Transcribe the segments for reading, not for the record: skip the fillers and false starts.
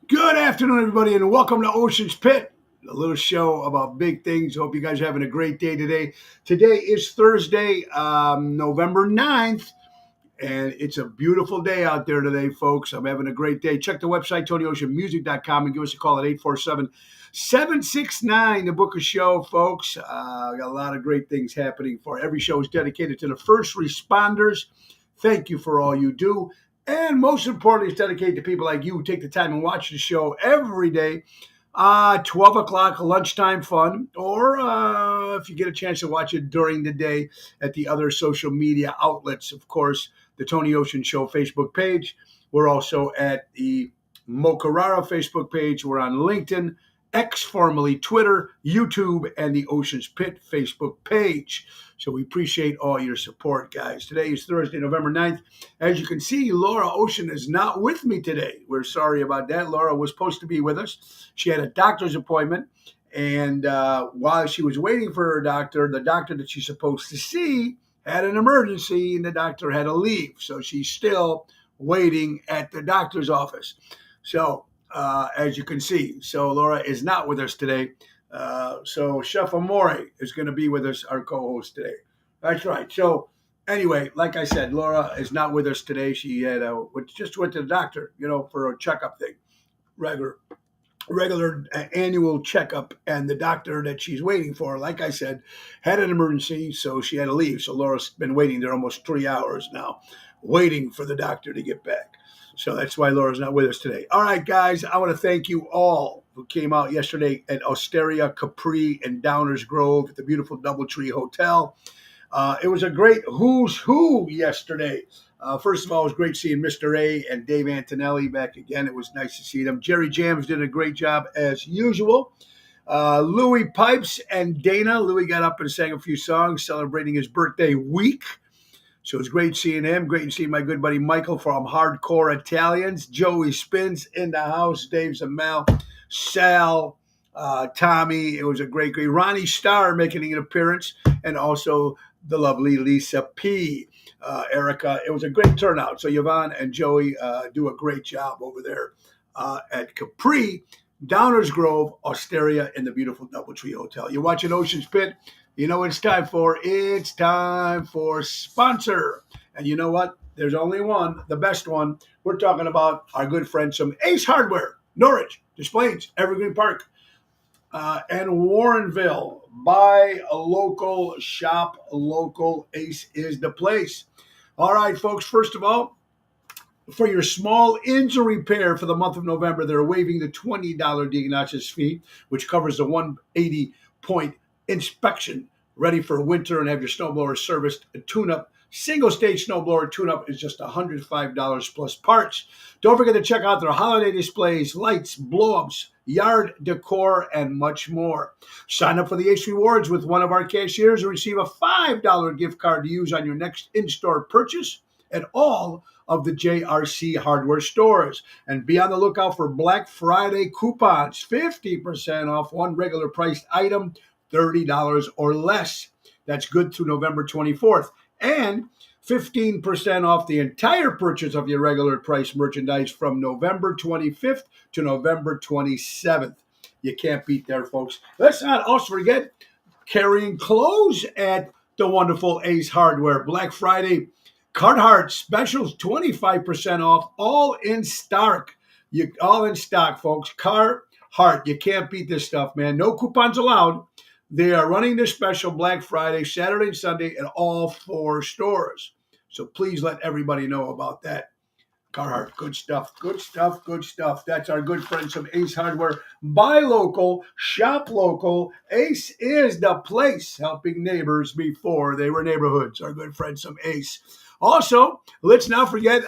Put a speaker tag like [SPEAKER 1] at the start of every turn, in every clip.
[SPEAKER 1] Good afternoon, everybody, and welcome to Ocean's Pit, a little show about big things. Hope you guys are having a great day today. Today is Thursday, November 9th, and it's a beautiful day out there today, folks. I'm having a great day. Check the website, TonyOceanMusic.com, and give us a call at 847-769, the book a show, folks. Got a lot of great things happening for every show is dedicated to the first responders. Thank you for all you do. And most importantly, it's dedicated to people like you who take the time and watch the show every day. 12 o'clock lunchtime fun, or if you get a chance to watch it during the day at the other social media outlets, of course, the Tony Ocean Show Facebook page. We're also at the Mo Carrara Facebook page. We're on LinkedIn, X, formerly Twitter, YouTube, and the Ocean's Pit Facebook page. So we appreciate all your support, guys. Today is Thursday, November 9th. As you can see, Laura Ocean is not with me today. We're sorry about that. Laura was supposed to be with us. She had a doctor's appointment. And while she was waiting for her doctor, the doctor that she's supposed to see had an emergency and the doctor had to leave. So she's still waiting at the doctor's office. So as you can see, so Laura is not with us today. So Chef Amore is going to be with us, our co-host today. That's right. So anyway, like I said, Laura is not with us today. She had just went to the doctor, for a checkup thing, regular annual checkup, and the doctor that she's waiting for, like I said, had an emergency, so she had to leave. So Laura's been waiting there almost 3 hours now, waiting for the doctor to get back. So that's why Laura's not with us today. All right, guys, I want to thank you all who came out yesterday at Osteria Capri in Downers Grove at the beautiful Doubletree Hotel. It was a great who's who yesterday. First of all, it was great seeing Mr. A and Dave Antonelli back again. It was nice to see them. Jerry Jams did a great job as usual. Louis Pipes and Dana. Louis got up and sang a few songs celebrating his birthday week. So it was great seeing him. Great to see my good buddy Michael from Hardcore Italians. Joey Spins in the house. Dave Zamel, Sal, Tommy. It was a great. Ronnie Starr making an appearance. And also the lovely Lisa P. Erica. It was a great turnout. So Yvonne and Joey do a great job over there at Capri, Downers Grove, Osteria, in the beautiful Doubletree Hotel. You're watching Ocean's Pit. You know what it's time for? It's time for sponsor. And you know what? There's only one, the best one. We're talking about our good friends from Ace Hardware, Norwich, Des Plaines, Evergreen Park, and Warrenville. Buy a local, shop local. Ace is the place. All right, folks, first of all, for your small engine repair for the month of November, they're waiving the $20 Diagnosis fee, which covers the 180-point inspection, ready for winter, and have your snowblower serviced. A tune-up, single-stage snowblower tune-up is just $105 plus parts. Don't forget to check out their holiday displays, lights, blow-ups, yard decor, and much more. Sign up for the Ace Rewards with one of our cashiers and receive a $5 gift card to use on your next in-store purchase at all of the JRC hardware stores. And be on the lookout for Black Friday coupons, 50% off one regular priced item, $30 or less. That's good through November 24th. And 15% off the entire purchase of your regular price merchandise from November 25th to November 27th. You can't beat there, folks. Let's not also forget carrying clothes at the wonderful Ace Hardware. Black Friday Carhartt specials, 25% off, all in stock. All in stock, folks. Carhartt, you can't beat this stuff, man. No coupons allowed. They are running their special Black Friday, Saturday and Sunday at all 4 stores. So please let everybody know about that. Carhartt, good stuff, good stuff, good stuff. That's our good friends from Ace Hardware. Buy local, shop local. Ace is the place, helping neighbors before they were neighborhoods. Our good friends from Ace. Also, let's not forget,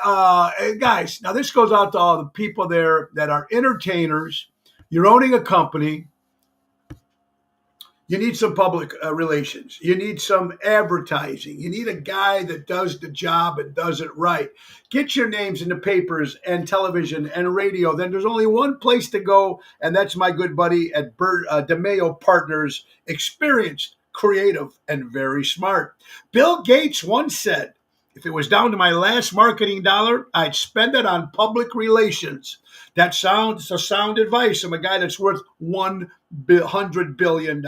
[SPEAKER 1] guys, now this goes out to all the people there that are entertainers. You're owning a company. You need some public relations. You need some advertising. You need a guy that does the job and does it right. Get your names in the papers and television and radio. Then there's only one place to go, and that's my good buddy at DeMayo Partners, experienced, creative, and very smart. Bill Gates once said, If it was down to my last marketing dollar, I'd spend it on public relations. That sounds a sound advice from a guy that's worth $100 billion.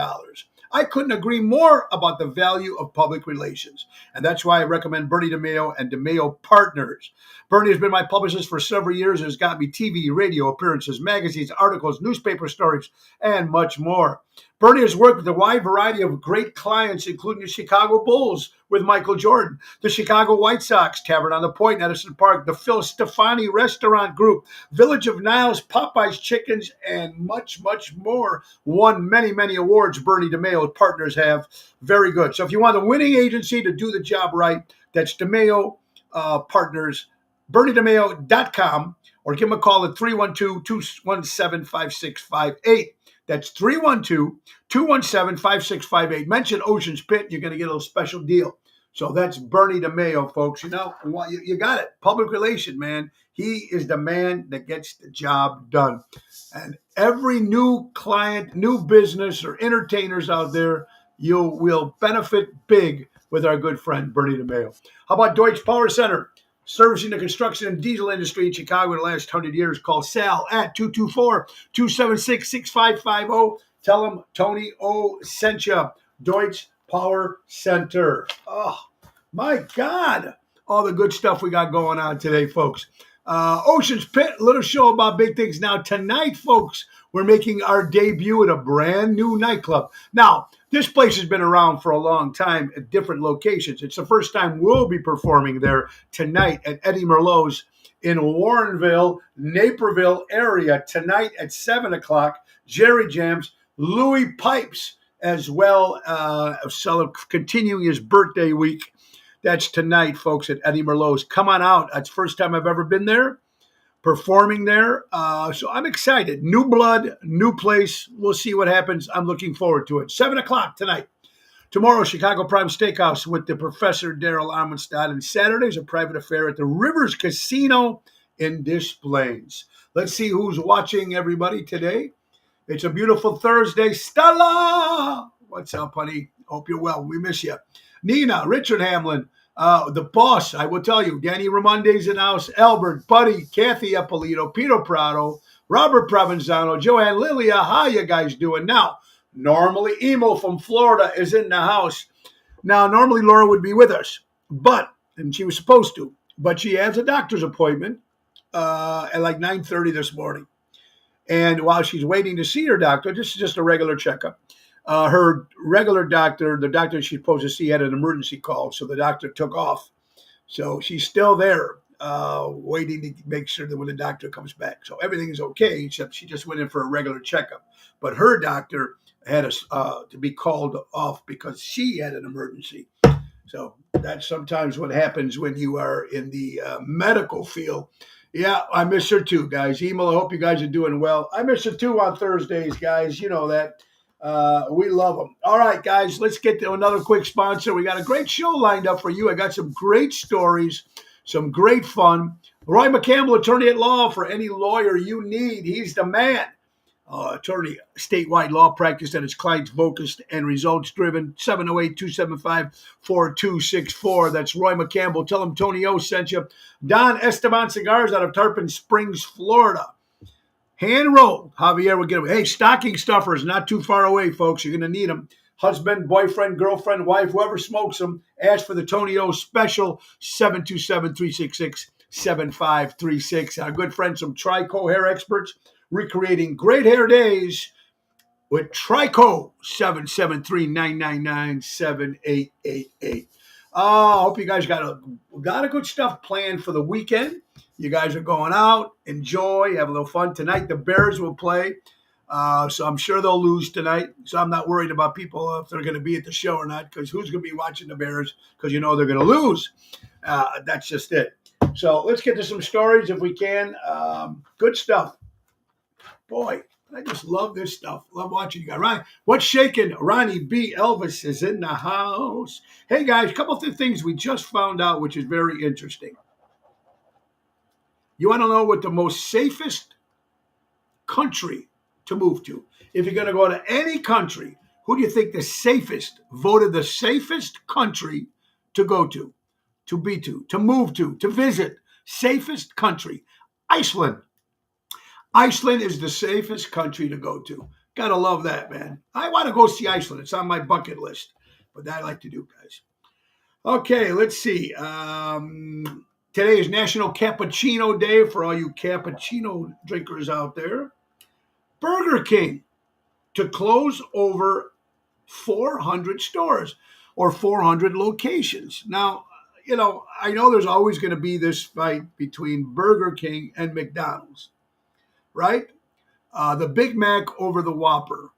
[SPEAKER 1] I couldn't agree more about the value of public relations. And that's why I recommend Bernie DeMayo and DeMayo Partners. Bernie has been my publicist for several years and has got me TV, radio appearances, magazines, articles, newspaper stories, and much more. Bernie has worked with a wide variety of great clients, including the Chicago Bulls with Michael Jordan, the Chicago White Sox, Tavern on the Point, Edison Park, the Phil Stefani Restaurant Group, Village of Niles, Popeye's Chickens, and much, much more. Won many, many awards Bernie DeMayo Partners have. Very good. So if you want a winning agency to do the job right, that's DeMayo Partners, BernieDeMayo.com, or give him a call at 312-217-5658. That's 312-217-5658. Mention Ocean's Pit, you're going to get a little special deal. So that's Bernie DeMayo, folks. You know, you got it. Public relation, man. He is the man that gets the job done. And every new client, new business, or entertainers out there, you will benefit big with our good friend, Bernie DeMayo. How about Deutsch Power Center? Servicing the construction and diesel industry in Chicago in the last 100 years. Call Sal at 224-276-6550. Tell him Tony O sent you. Deutsch Power Center. Oh, my God. All the good stuff we got going on today, folks. Ocean's Pit, little show about big things. Now, tonight, folks, we're making our debut at a brand new nightclub. Now, this place has been around for a long time at different locations. It's the first time we'll be performing there tonight at Eddie Merlot's in Warrenville, Naperville area tonight at 7 o'clock. Jerry Jams, Louis Pipes as well, continuing his birthday week. That's tonight, folks, at Eddie Merlot's. Come on out. That's the first time I've ever been there, performing there. So I'm excited. New blood, new place. We'll see what happens. I'm looking forward to it. 7 o'clock tonight. Tomorrow, Chicago Prime Steakhouse with the Professor Daryl Armenstadt. And Saturday's a private affair at the Rivers Casino in Des Plaines. Let's see who's watching, everybody, today. It's a beautiful Thursday. Stella! What's up, honey? Hope you're well. We miss you. Nina, Richard Hamlin, the boss, I will tell you, Danny Ramonde's in the house, Albert, Buddy, Kathy Eppolito, Peter Prado, Robert Provenzano, Joanne Lilia, how you guys doing? Now, normally Emo from Florida is in the house. Now, normally Laura would be with us, and she was supposed to, but she has a doctor's appointment at like 9:30 this morning. And while she's waiting to see her doctor, this is just a regular checkup. Her regular doctor, the doctor she's supposed to see, had an emergency call, so the doctor took off. So she's still there, waiting to make sure that when the doctor comes back. So everything is okay, except she just went in for a regular checkup. But her doctor had to be called off because she had an emergency. So that's sometimes what happens when you are in the medical field. Yeah, I miss her too, guys. Emil, I hope you guys are doing well. I miss her too on Thursdays, guys. You know that. We love them. All right, guys, let's get to another quick sponsor. We got a great show lined up for you. I got some great stories, some great fun. Roy McCampbell, attorney at law for any lawyer you need. He's the man. Attorney, statewide law practice that is client-focused and results-driven. 708-275-4264. That's Roy McCampbell. Tell him Tony O sent you. Don Esteban Cigars out of Tarpon Springs, Florida. Hand roll. Javier will get them. Hey, stocking stuffers, not too far away, folks. You're going to need them. Husband, boyfriend, girlfriend, wife, whoever smokes them, ask for the Tony O special, 727-366-7536. Our good friends from Trico Hair Experts, recreating great hair days with Trico, 773-999-7888. I hope you guys got a lot of good stuff planned for the weekend. You guys are going out, enjoy, have a little fun. Tonight, the Bears will play, so I'm sure they'll lose tonight. So I'm not worried about people if they're going to be at the show or not, because who's going to be watching the Bears? Because you know they're going to lose. That's just it. So let's get to some stories if we can. Good stuff. Boy, I just love this stuff. Love watching you guys. Ronnie, what's shaking? Ronnie B. Elvis is in the house. Hey, guys, a couple of things we just found out, which is very interesting. You want to know what the most safest country to move to? If you're going to go to any country, who do you think voted the safest country to go to? to move to visit. Safest country, Iceland. Iceland is the safest country to go to. Gotta love that, man. I want to go see Iceland. It's on my bucket list, but that I like to do, guys. Okay, let's see. Today is National Cappuccino Day for all you cappuccino drinkers out there. Burger King to close over 400 stores or 400 locations. Now, I know there's always going to be this fight between Burger King and McDonald's, right? The Big Mac over the Whopper.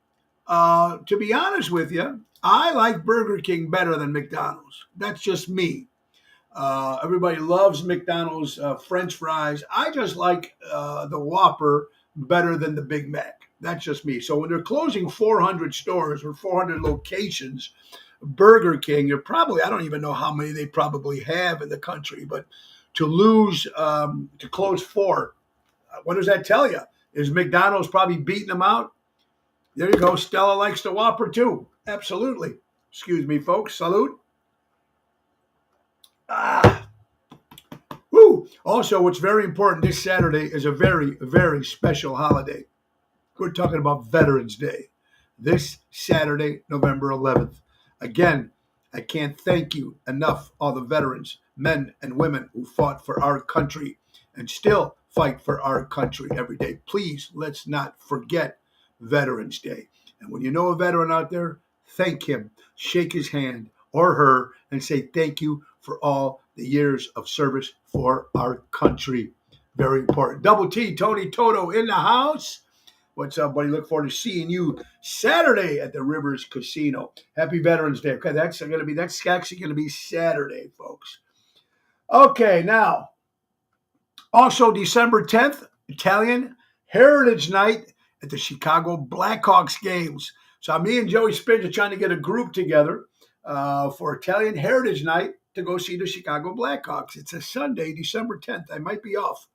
[SPEAKER 1] To be honest with you, I like Burger King better than McDonald's. That's just me. Everybody loves McDonald's French fries. I just like the Whopper better than the Big Mac. That's just me. So when they're closing 400 stores or 400 locations, Burger King, I don't even know how many they probably have in the country, but to close four, what does that tell you? Is McDonald's probably beating them out? There you go. Stella likes the Whopper too. Absolutely. Excuse me, folks. Salute. Woo. Also, what's very important, this Saturday is a very, very special holiday. We're talking about Veterans Day. This Saturday, November 11th. Again, I can't thank you enough, all the veterans, men and women who fought for our country and still fight for our country every day. Please, let's not forget Veterans Day. And when you know a veteran out there, thank him, shake his hand or her, and say thank you for all the years of service for our country. Very important. Double T, Tony Toto in the house. What's up, buddy? Look forward to seeing you Saturday at the Rivers Casino. Happy Veterans Day. Okay, that's actually going to be Saturday, folks. Okay, now, also December 10th, Italian Heritage Night at the Chicago Blackhawks games. So me and Joey Spins are trying to get a group together for Italian Heritage Night to go see the Chicago Blackhawks. It's a Sunday, December 10th. I might be off.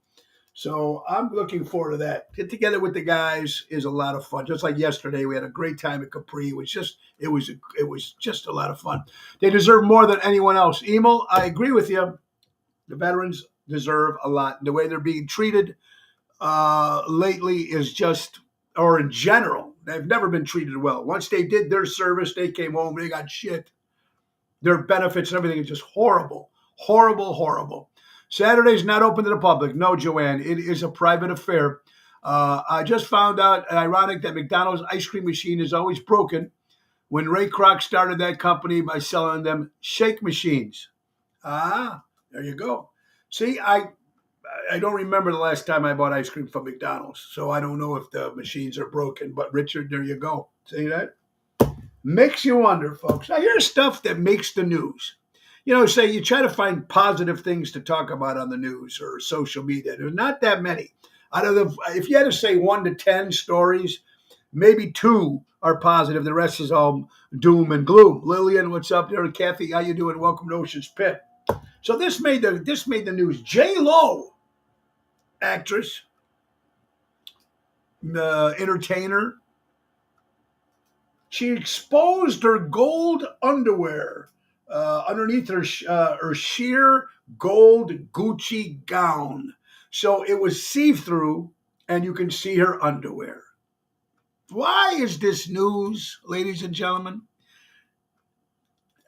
[SPEAKER 1] So I'm looking forward to that. Get together with the guys is a lot of fun. Just like yesterday, we had a great time at Capri. It was just a lot of fun. They deserve more than anyone else. Emil, I agree with you. The veterans deserve a lot. The way they're being treated lately is just, or in general, they've never been treated well. Once they did their service, they came home, they got shit. Their benefits and everything is just horrible. Horrible, horrible. Saturday's not open to the public. No, Joanne, it is a private affair. I just found out, ironic, that McDonald's ice cream machine is always broken when Ray Kroc started that company by selling them shake machines. There you go. See, I don't remember the last time I bought ice cream from McDonald's, so I don't know if the machines are broken. But Richard, there you go. See that? Makes you wonder, folks. Now, here's stuff that makes the news. Say you try to find positive things to talk about on the news or social media. There's not that many. If you had to say 1 to 10 stories, maybe 2 are positive. The rest is all doom and gloom. Lillian, what's up there? Kathy, how you doing? Welcome to Ocean's Pit. So this made the news. J-Lo, actress, entertainer, she exposed her gold underwear underneath her sheer gold Gucci gown. So it was see-through, and you can see her underwear. Why is this news, ladies and gentlemen?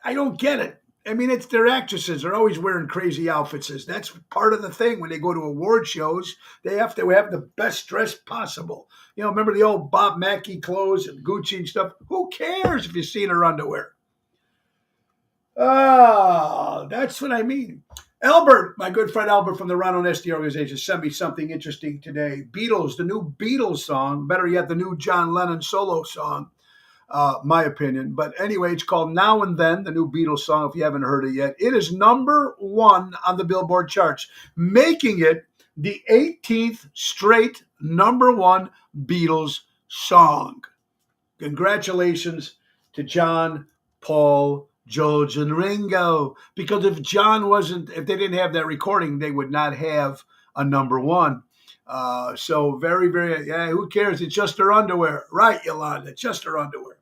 [SPEAKER 1] I don't get it. I mean, it's their actresses. They're always wearing crazy outfits. That's part of the thing. When they go to award shows, they have to have the best dress possible. Remember the old Bob Mackie clothes and Gucci and stuff? Who cares if you've seen her underwear? That's what I mean. Albert, my good friend Albert from the Ron Onesti organization, sent me something interesting today. Beatles, the new Beatles song, better yet, the new John Lennon solo song, my opinion. But anyway, it's called Now and Then, the new Beatles song, if you haven't heard it yet. It is number 1 on the Billboard charts, making it the 18th straight number 1 Beatles song. Congratulations to John, Paul, George, and Ringo. Because if they didn't have that recording, they would not have a number 1. So very, very, who cares? It's just her underwear. Right, Yolanda, it's just her underwear.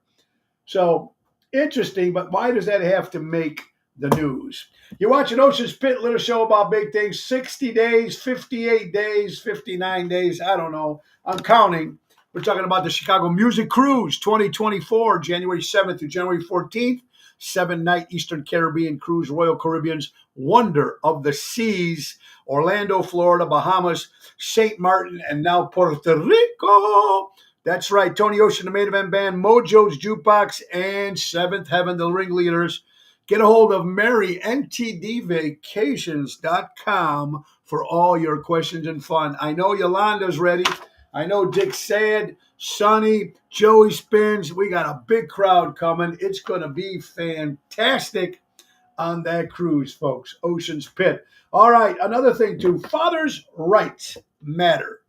[SPEAKER 1] So interesting, but why does that have to make the news. You're watching Ocean's Pit, little show about big things. 60 days, 58 days, 59 days. I don't know. I'm counting. We're talking about the Chicago Music Cruise 2024, January 7th through January 14th. 7-night Eastern Caribbean cruise, Royal Caribbean's Wonder of the Seas, Orlando, Florida, Bahamas, St. Martin, and now Puerto Rico. That's right. Tony Ocean, the main event band, Mojo's Jukebox, and Seventh Heaven, the ringleaders. Get a hold of MaryNTDVacations.com for all your questions and fun. I know Yolanda's ready. I know Dick Sad, Sonny, Joey Spins. We got a big crowd coming. It's going to be fantastic on that cruise, folks. Ocean's Pit. All right, another thing too. Fathers' rights matter.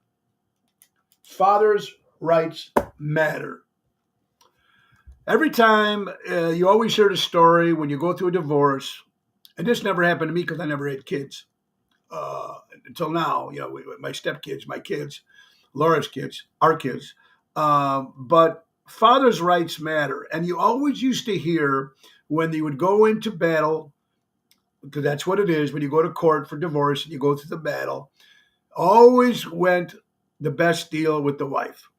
[SPEAKER 1] Fathers' rights matter. Every time you always hear the story when you go through a divorce, and this never happened to me because I never had kids until now. You know, my stepkids, my kids, Laura's kids, our kids. But fathers' rights matter, and you always used to hear when they would go into battle, because that's what it is when you go to court for divorce and you go through the battle. Always went the best deal with the wife,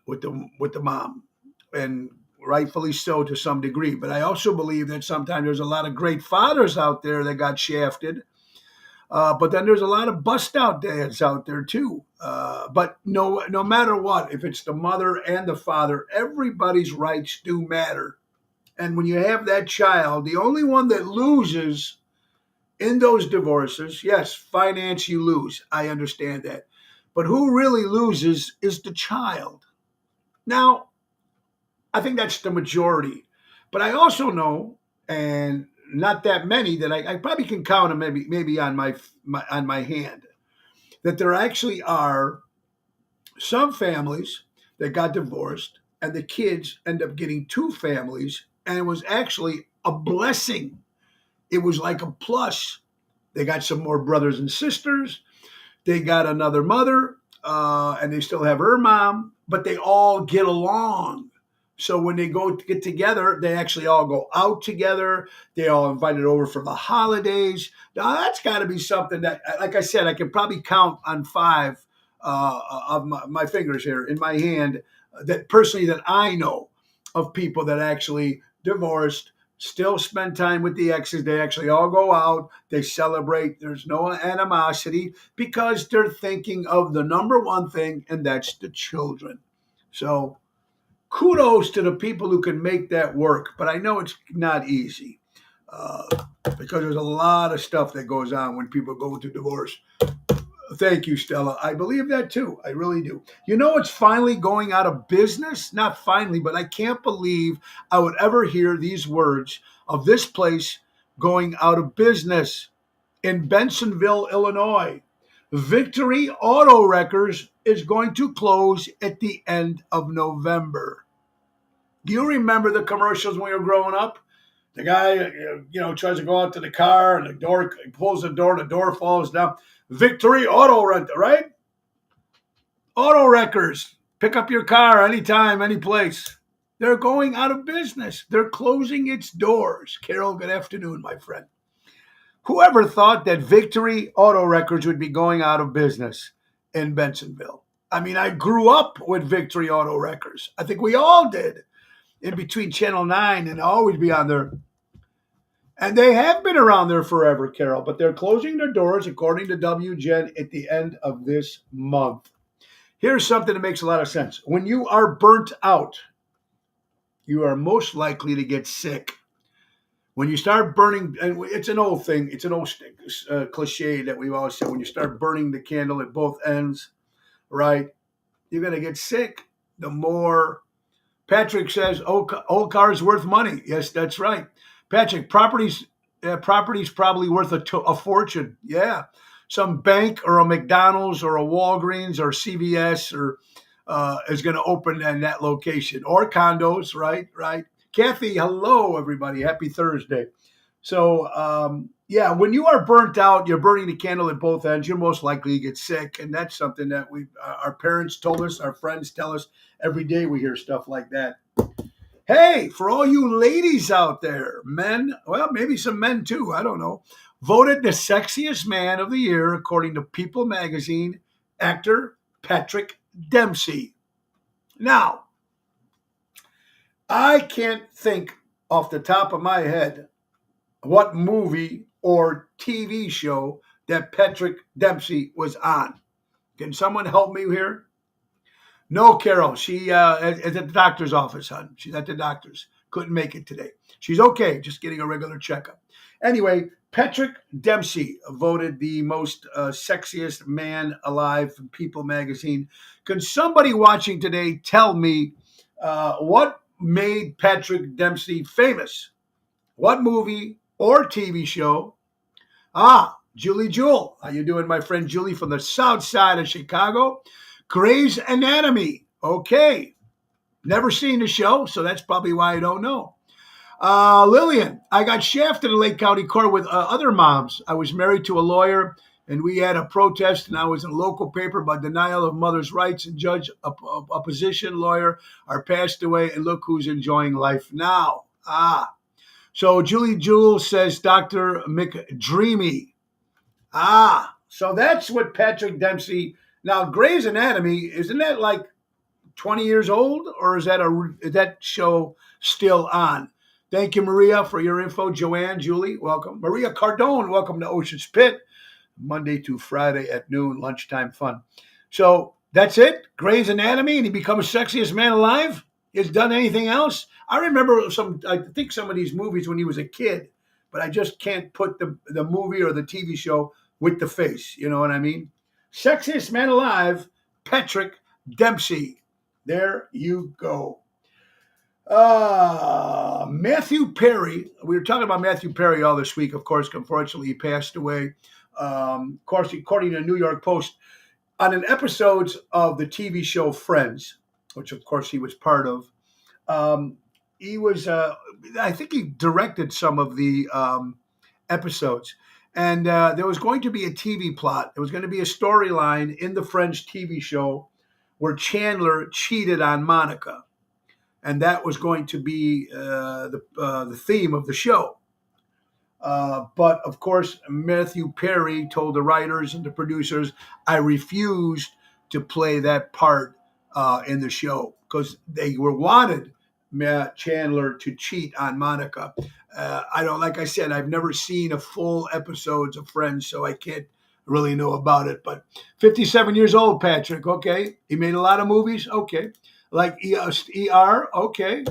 [SPEAKER 1] with the mom, and rightfully so to some degree. But I also believe that sometimes there's a lot of great fathers out there that got shafted. But then there's a lot of bust out dads out there too. But no matter what, if it's the mother and the father, everybody's rights do matter. And when you have that child, the only one that loses in those divorces, yes, finance you lose. I understand that. But who really loses is the child. Now, I think that's the majority. But I also know, and not that many that I probably can count them maybe on my hand, that there actually are some families that got divorced and the kids end up getting two families, and it was actually a blessing. It was like a plus. They got some more brothers and sisters. They got another mother, and they still have her mom, but they all get along. So when they go to get together, they actually all go out together. They all invited over for the holidays. Now that's got to be something that, like I said, I can probably count on five of my fingers here in my hand that personally that I know of people that actually divorced, still spend time with the exes. They actually all go out. They celebrate. There's no animosity because they're thinking of the number one thing, and that's the children. So kudos to the people who can make that work, but I know it's not easy uh, because there's a lot of stuff that goes on when people go through divorce. Thank you, Stella. I believe that too. I really do. You know, it's finally going out of business. Not finally, but I can't believe I would ever hear these words of this place going out of business in Bensonville, Illinois. Victory Auto Wreckers is going to close at the end of November. Do you remember the commercials when we were growing up? The guy, tries to go out to the car and the door pulls the door falls down. Victory Auto Rent, right? Auto Wreckers. Pick up your car anytime, any place. They're going out of business. They're closing its doors. Carol, good afternoon, my friend. Whoever thought that Victory Auto Wreckers would be going out of business in Bensonville? I mean, I grew up with Victory Auto Wreckers. I think we all did. In between Channel 9 and always be on there. And they have been around there forever, Carol, but they're closing their doors, according to WGen, at the end of this month. Here's something that makes a lot of sense. When you are burnt out, you are most likely to get sick. When you start burning, and it's an old thing, it's an old cliche that we've always said, when you start burning the candle at both ends, right, you're going to get sick. The more Patrick says, old car is worth money. Yes, that's right. Patrick, property's probably worth a fortune. Yeah. Some bank or a McDonald's or a Walgreens or CVS or is going to open in that location. Or condos, right? Right. Kathy, hello, everybody. Happy Thursday. So, when you are burnt out, you're burning the candle at both ends, you're most likely to get sick. And that's something that our parents told us, our friends tell us every day we hear stuff like that. Hey, for all you ladies out there, men, well, maybe some men too, I don't know, voted the sexiest man of the year, according to People magazine, actor Patrick Dempsey. Now, I can't think off the top of my head what movie or TV show that Patrick Dempsey was on. Can someone help me here? No, Carol. She is at the doctor's office, hon. She's at the doctor's. Couldn't make it today. She's okay, just getting a regular checkup. Anyway, Patrick Dempsey voted the most sexiest man alive from People magazine. Can somebody watching today tell me what made Patrick Dempsey famous? What movie or TV show? Ah, Julie Jewell. How you doing, my friend Julie from the south side of Chicago? Grey's Anatomy. Okay. Never seen the show, so that's probably why I don't know. Lillian, I got shafted in Lake County Court with other moms. I was married to a lawyer, and we had a protest, and I was in a local paper about denial of mother's rights, and judge, opposition lawyer are passed away, and look who's enjoying life now. So Julie Jewell says Dr. McDreamy. So that's what Patrick Dempsey. Now, Grey's Anatomy, isn't that like 20 years old, or is that show still on? Thank you, Maria, for your info. Joanne, Julie, welcome. Maria Cardone, welcome to Ocean's Pit. Monday to Friday at noon, lunchtime fun. So that's it. Grey's Anatomy, and he becomes sexiest man alive. He's done anything else? I remember I think some of these movies when he was a kid, but I just can't put the movie or the TV show with the face. You know what I mean? Sexiest man alive, Patrick Dempsey. There you go. Matthew Perry. We were talking about Matthew Perry all this week. Of course, unfortunately, he passed away. Of course, according to the New York Post, on an episode of the TV show Friends, which of course he was part of, he was, I think he directed some of the episodes. And there was going to be a TV plot. There was going to be a storyline in the Friends TV show where Chandler cheated on Monica. And that was going to be the theme of the show. But of course, Matthew Perry told the writers and the producers, I refused to play that part in the show because they wanted Matt Chandler to cheat on Monica. Like I said, I've never seen a full episodes of Friends, so I can't really know about it. But 57 years old, Patrick. Okay. He made a lot of movies. Okay. Like ER. Okay.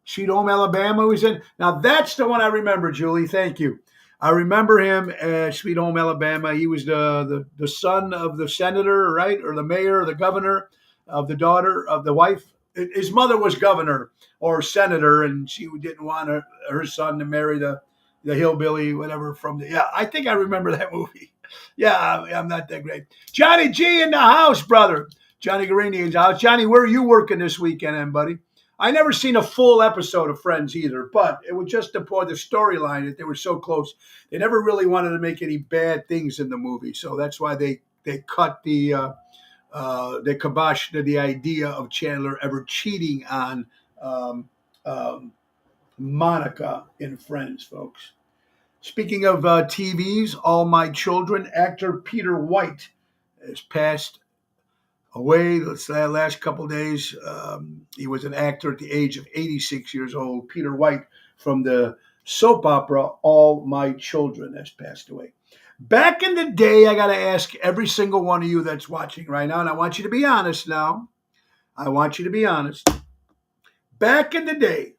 [SPEAKER 1] Sweet Home Alabama was in. Now that's the one I remember, Julie. Thank you. I remember him as Sweet Home Alabama. He was the son of the senator, right? Or the mayor or the governor of the daughter of the wife. His mother was governor or senator, and she didn't want her son to marry the hillbilly, whatever, I think I remember that movie. Yeah, I'm not that great. Johnny G in the house, brother. Johnny Guarini in the house. Johnny, where are you working this weekend, buddy? I never seen a full episode of Friends either, but it was just to pour the storyline that they were so close. They never really wanted to make any bad things in the movie, so that's why they cut the kibosh to the idea of Chandler ever cheating on Monica in Friends, folks. Speaking of TVs, All My Children, actor Peter White has passed away the last couple of days. He was an actor at the age of 86 years old. Peter White from the soap opera All My Children has passed away. Back in the day, I got to ask every single one of you that's watching right now, and I want you to be honest now. I want you to be honest. Back in the day,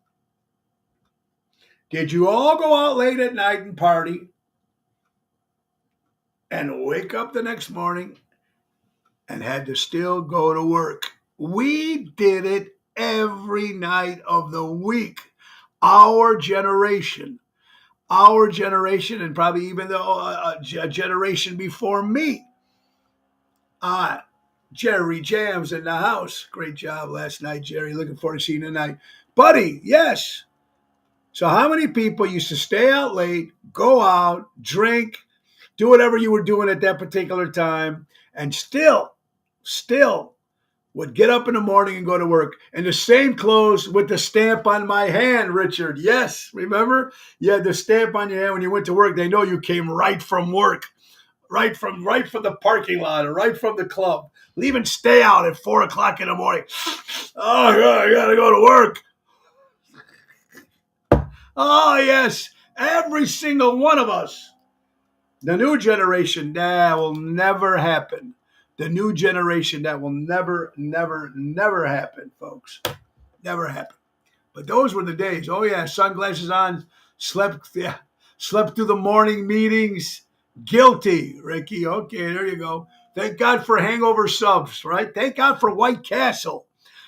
[SPEAKER 1] did you all go out late at night and party and wake up the next morning and had to still go to work? We did it every night of the week. Our generation, and probably even the generation before me. Jerry Jams in the house. Great job last night, Jerry. Looking forward to seeing you tonight. Buddy, yes. So how many people used to stay out late, go out, drink, do whatever you were doing at that particular time, and still would get up in the morning and go to work in the same clothes with the stamp on my hand, Richard. Yes, remember? You had the stamp on your hand when you went to work. They know you came right from work, right from the parking lot or right from the club. Leaving stay out at 4 o'clock in the morning. Oh, I gotta go to work. Oh, yes, every single one of us. The new generation, that will never happen. The new generation, that will never, never, never happen, folks. Never happen. But those were the days. Oh yeah, sunglasses on, slept through the morning meetings. Guilty, Ricky. Okay, there you go. Thank God for hangover subs, right? Thank God for White Castle.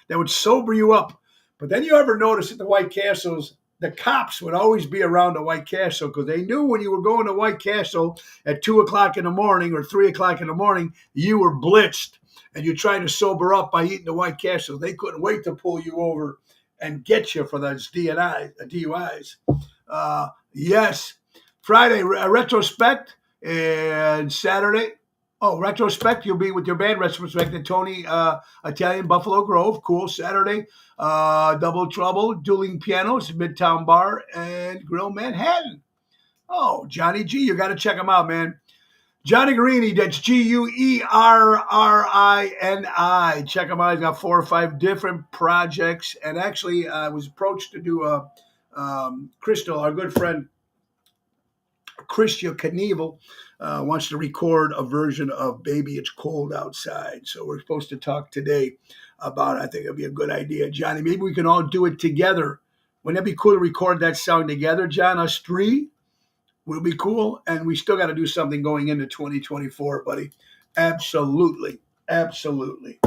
[SPEAKER 1] That would sober you up. But then you ever notice at the White Castles, the cops would always be around the White Castle because they knew when you were going to White Castle at 2 o'clock in the morning or 3 o'clock in the morning, you were blitzed and you're trying to sober up by eating the White Castle. They couldn't wait to pull you over and get you for those DUIs. Yes. Friday, retrospect, and Saturday. Oh, retrospect, you'll be with your band, retrospect, and Tony Italian Buffalo Grove. Cool. Saturday, Double Trouble, Dueling Pianos, Midtown Bar, and Grill Manhattan. Oh, Johnny G, you got to check him out, man. Johnny Guerini, that's Guerrini. Check him out. He's got 4 or 5 different projects. And actually, I was approached to do Crystal, our good friend, Christian Knievel, wants to record a version of Baby It's Cold Outside. So we're supposed to talk today about it. I think it'd be a good idea. Johnny, maybe we can all do it together. Wouldn't that be cool to record that song together, John? Us three? Will be cool, and we still got to do something going into 2024, buddy. Absolutely, absolutely.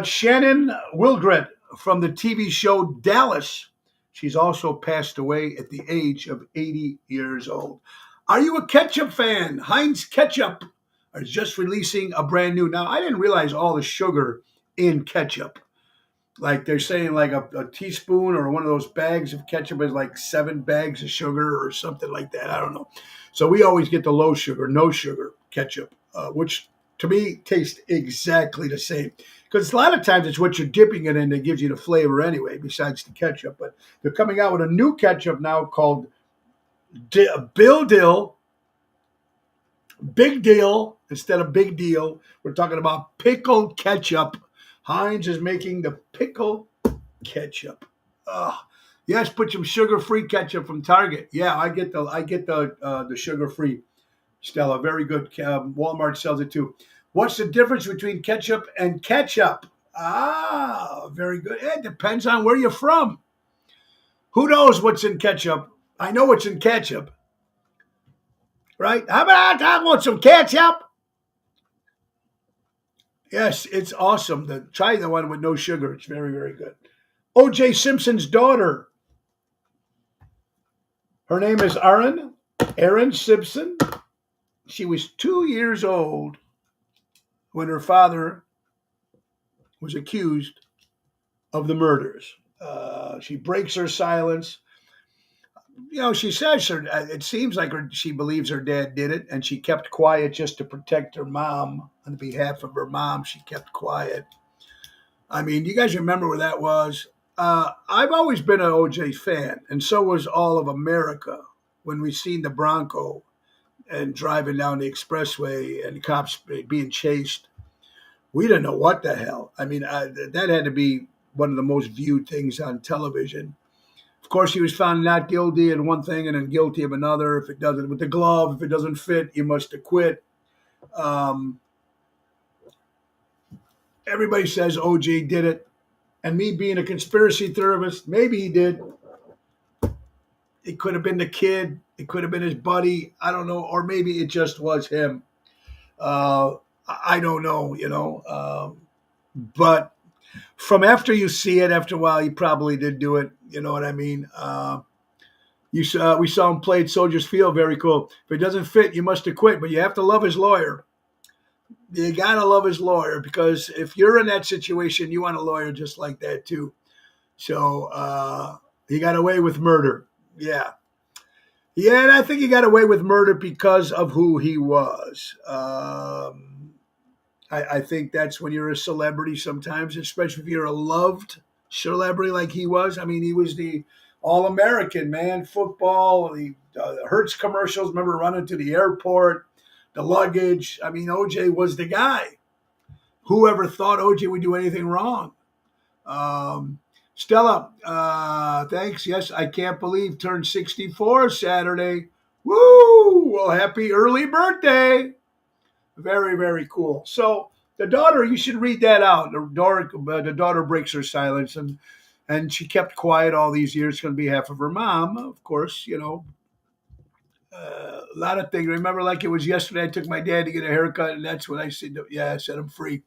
[SPEAKER 1] Shannon Wilgret from the TV show Dallas. She's also passed away at the age of 80 years old. Are you a ketchup fan? Heinz Ketchup are just releasing a brand new. Now, I didn't realize all the sugar in ketchup. Like they're saying like a teaspoon or one of those bags of ketchup is like 7 bags of sugar or something like that. I don't know. So we always get the low sugar, no sugar ketchup, which to me tastes exactly the same. Because a lot of times it's what you're dipping it in that gives you the flavor anyway, besides the ketchup. But they're coming out with a new ketchup now called Bill Dill. Big deal instead of big deal. We're talking about pickled ketchup. Heinz is making the pickle ketchup. Yes, put some sugar-free ketchup from Target. Yeah, I get the sugar-free. Stella, very good. Walmart sells it too. What's the difference between ketchup and ketchup? Very good. It depends on where you're from. Who knows what's in ketchup? I know what's in ketchup. Right? How about I want some ketchup? Yes, it's awesome. Try the one with no sugar. It's very, very good. O.J. Simpson's daughter. Her name is Erin Simpson. She was 2 years old when her father was accused of the murders. She breaks her silence. She says it seems like she believes her dad did it, and she kept quiet just to protect her mom. On behalf of her mom, she kept quiet. I mean, do you guys remember where that was? I've always been an OJ fan, and so was all of America when we seen the Bronco and driving down the expressway and cops being chased. We didn't know what the hell. I mean, that had to be one of the most viewed things on television. Of course, he was found not guilty in one thing and then guilty of another. If it doesn't, with the glove, if it doesn't fit, you must acquit. Everybody says OJ did it. And me being a conspiracy theorist, maybe he did. It could have been the kid. It could have been his buddy. I don't know. Or maybe it just was him. I don't know, but from after you see it, after a while, he probably did do it. You know what I mean? We saw him play at Soldiers Field. Very cool. If it doesn't fit, you must acquit, but you have to love his lawyer. You got to love his lawyer because if you're in that situation, you want a lawyer just like that too. So he got away with murder. Yeah. Yeah, and I think he got away with murder because of who he was. I think that's when you're a celebrity sometimes, especially if you're a loved celebrity like he was. I mean, he was the All American, man. Football, the Hertz commercials. Remember running to the airport, the luggage. I mean, OJ was the guy. Whoever thought OJ would do anything wrong? Um, Stella, thanks. Yes, I can't believe turned 64 Saturday. Woo! Well, happy early birthday. Very, very cool. So the daughter, you should read that out. The daughter breaks her silence, and she kept quiet all these years on behalf of her mom. Of course, a lot of things. Remember, like it was yesterday, I took my dad to get a haircut, and that's when I said, "Yeah, I set him free."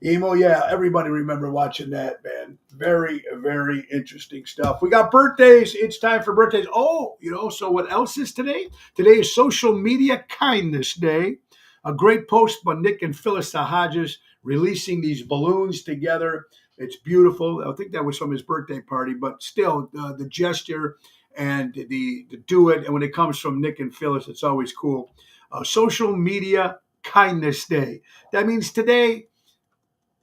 [SPEAKER 1] Emo, yeah, everybody remember watching that, man. Very, very interesting stuff. We got birthdays. It's time for birthdays. Oh, so what else is today? Today is Social Media Kindness Day. A great post by Nick and Phyllis Hodges releasing these balloons together. It's beautiful. I think that was from his birthday party, but still, the gesture and the do it. And when it comes from Nick and Phyllis, it's always cool. Social Media Kindness Day. That means today,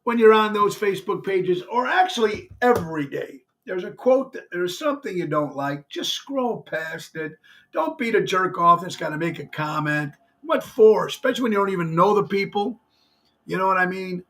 [SPEAKER 1] when you're on those Facebook pages, or actually every day, there's a quote, there's something you don't like, just scroll past it. Don't be the jerk off that's got to make a comment. What for? Especially when you don't even know the people. You know what I mean?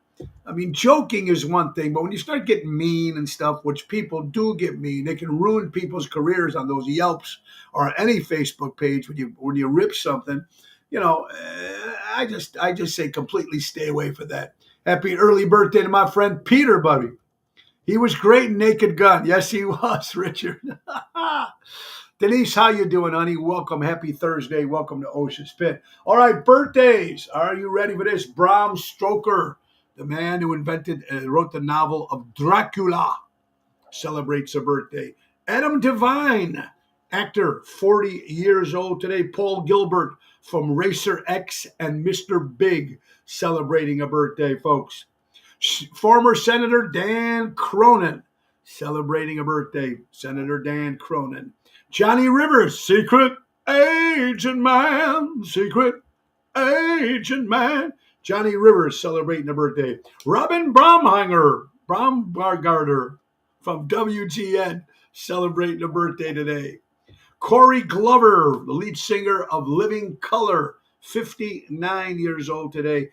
[SPEAKER 1] I mean, joking is one thing, but when you start getting mean and stuff, which people do get mean, they can ruin people's careers on those Yelps or any Facebook page when you rip something. I just say completely stay away from that. Happy early birthday to my friend Peter, buddy. He was great in Naked Gun. Yes, he was, Richard. Denise, how you doing, honey? Welcome. Happy Thursday. Welcome to Ocean's Pit. All right, birthdays. Are you ready for this? Bram Stoker, the man who wrote the novel of Dracula, celebrates a birthday. Adam Devine, actor, 40 years old today. Paul Gilbert from Racer X and Mr. Big, celebrating a birthday, folks. Former Senator Dan Cronin, celebrating a birthday. Senator Dan Cronin. Johnny Rivers, secret agent man, secret agent man. Johnny Rivers celebrating a birthday. Robin Baumgartner from WGN, celebrating a birthday today. Corey Glover, the lead singer of Living Color, 59 years old today.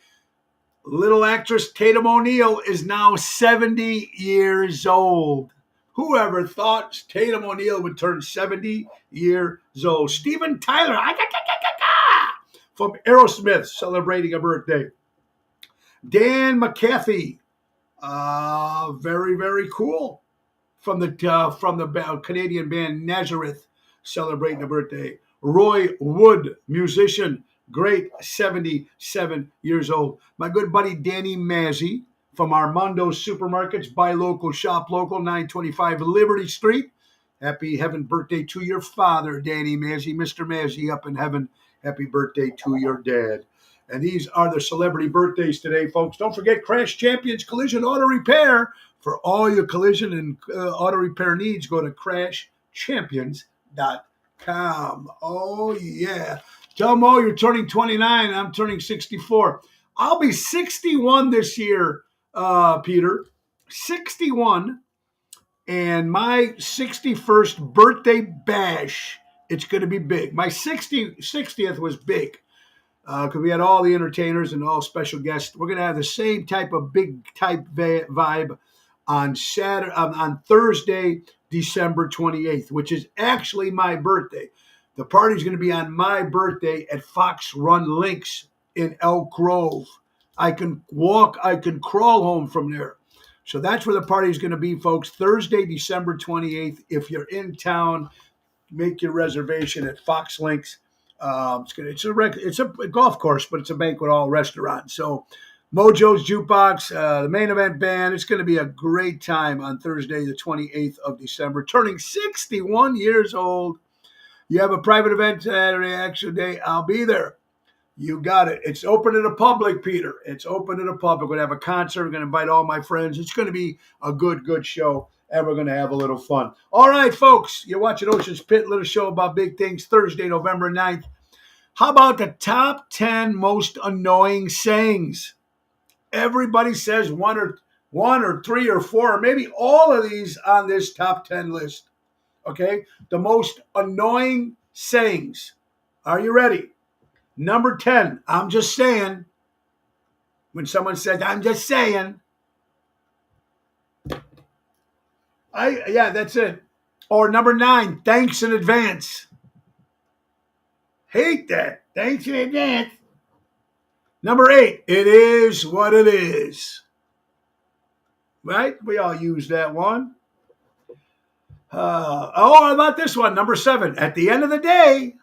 [SPEAKER 1] Little actress Tatum O'Neal is now 70 years old. Whoever thought Tatum O'Neal would turn 70 years old? Steven Tyler from Aerosmith, celebrating a birthday. Dan McCarthy, very, very cool, from the Canadian band Nazareth, celebrating a birthday. Roy Wood, musician, great, 77 years old. My good buddy Danny Mazzy from Armando Supermarkets, buy local, shop local, 925 Liberty Street. Happy heaven birthday to your father, Danny Mazzy. Mr. Mazzy up in heaven. Happy birthday to your dad. And these are the celebrity birthdays today, folks. Don't forget Crash Champions Collision Auto Repair. For all your collision and auto repair needs, go to crashchampions.com. Oh, yeah. Tell Mo you're turning 29 and I'm turning 64. I'll be 61 this year, Peter. 61. And my 61st birthday bash, it's going to be big. My 60th was big because we had all the entertainers and all special guests. We're going to have the same type of big type vibe on Thursday, December 28th, which is actually my birthday. The party's going to be on my birthday at Fox Run Links in Elk Grove. I can crawl home from there. So that's where the party is going to be, folks. Thursday, December 28th. If you're in town, make your reservation at Fox Links. It's a golf course, but it's a banquet hall restaurant. So Mojo's Jukebox, the main event band. It's going to be a great time on Thursday, the 28th of December. Turning 61 years old. You have a private event Saturday, action day. I'll be there. You got it. It's open to the public, Peter. It's open to the public. We're going to have a concert. We're going to invite all my friends. It's going to be a good show, and we're going to have a little fun. All right, folks. You're watching Ocean's Pit, little show about big things, Thursday, November 9th. How about the top 10 most annoying sayings? everybody says one or three or four, or maybe all of these on this top 10 list. Okay? The most annoying sayings. Are you ready? Number 10, I'm just saying. When someone says, I'm just saying, yeah, that's it. Or number 9, thanks in advance. Hate that. Thanks in advance. Number 8, it is what it is. Right? We all use that one. How about this one? Number 7, at the end of the day,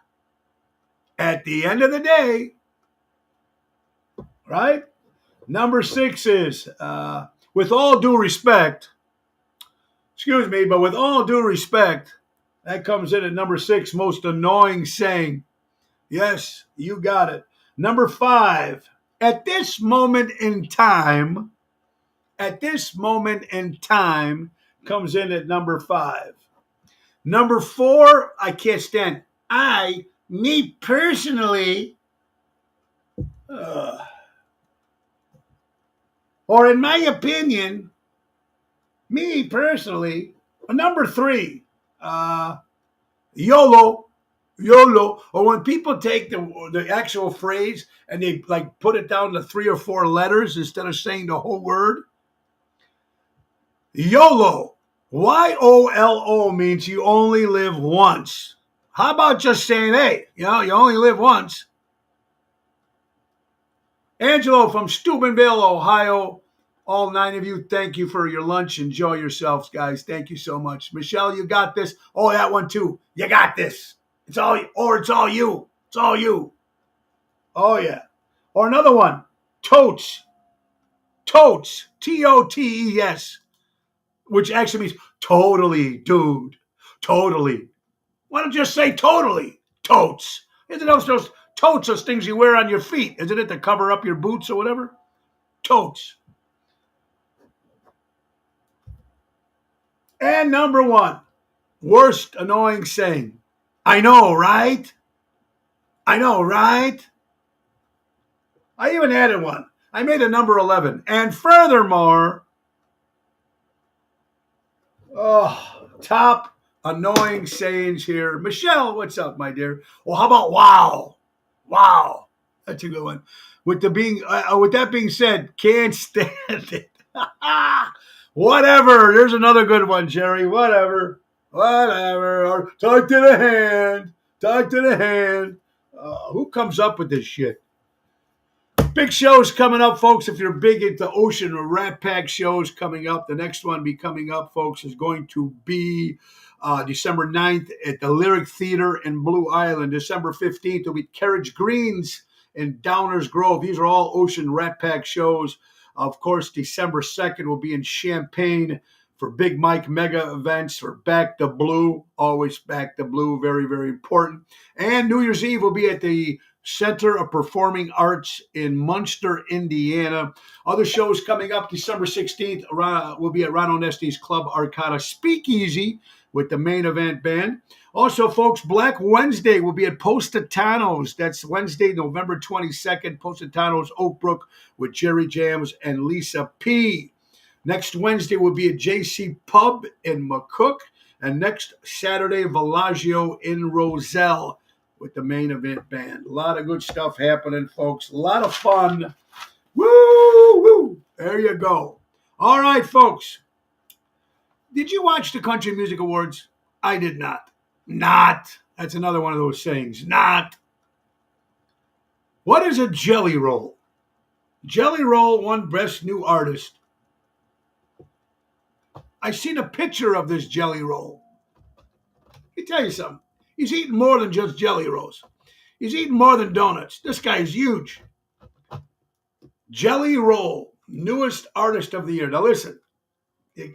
[SPEAKER 1] right? Number 6 is, with all due respect, excuse me, but with all due respect, that comes in at number 6, most annoying saying. Yes, you got it. Number 5, at this moment in time, comes in at number 5. Number 4, I can't stand. Me personally, or in my opinion, me personally. Number 3, YOLO. Or when people take the actual phrase and they like put it down to 3 or 4 letters instead of saying the whole word. YOLO. YOLO means you only live once. How about just saying, hey, you only live once? Angelo from Steubenville, Ohio. All 9 of you, thank you for your lunch. Enjoy yourselves, guys. Thank you so much. Michelle, you got this. Oh, that one too. You got this. It's all you. It's all you. Oh, yeah. Or another one. Totes. Totes. Which actually means totally, dude. Totally. Why don't you just say totally? Totes. Isn't those totes, those things you wear on your feet? Isn't it to cover up your boots or whatever? Totes. And number 1, worst annoying saying. I know, right? I even added one. I made a number 11. And furthermore, top annoying sayings here. Michelle, what's up, my dear? Well, how about wow? Wow. That's a good one. With that being said, can't stand it. Whatever. There's another good one, Jerry. Whatever. Or talk to the hand. Who comes up with this shit? Big shows coming up, folks. If you're big into Ocean or Rat Pack shows coming up, the next one be coming up, folks, is going to be December 9th at the Lyric Theater in Blue Island. December 15th will be Carriage Greens in Downers Grove. These are all Ocean Rat Pack shows. Of course, December 2nd will be in Champaign for Big Mike mega events for Back to Blue. Always Back to Blue. Very, very important. And New Year's Eve will be at the Center of Performing Arts in Munster, Indiana. Other shows coming up December 16th will be at Ron Onesti's Club Arcada Speakeasy with the Main Event Band. Also, folks, Black Wednesday will be at Positano's. That's Wednesday, November 22nd, Positano's, Oak Brook with Jerry Jams and Lisa P. Next Wednesday will be at JC Pub in McCook. And next Saturday, Villaggio in Roselle with the Main Event Band. A lot of good stuff happening, folks. A lot of fun. Woo! There you go. All right, folks. Did you watch the Country Music Awards? I did not. That's another one of those sayings. Not. What is a Jelly Roll? Jelly Roll won Best New Artist. I seen a picture of this Jelly Roll. Let me tell you something. He's eating more than just Jelly Rolls. He's eating more than donuts. This guy is huge. Jelly Roll, newest artist of the year. Now listen,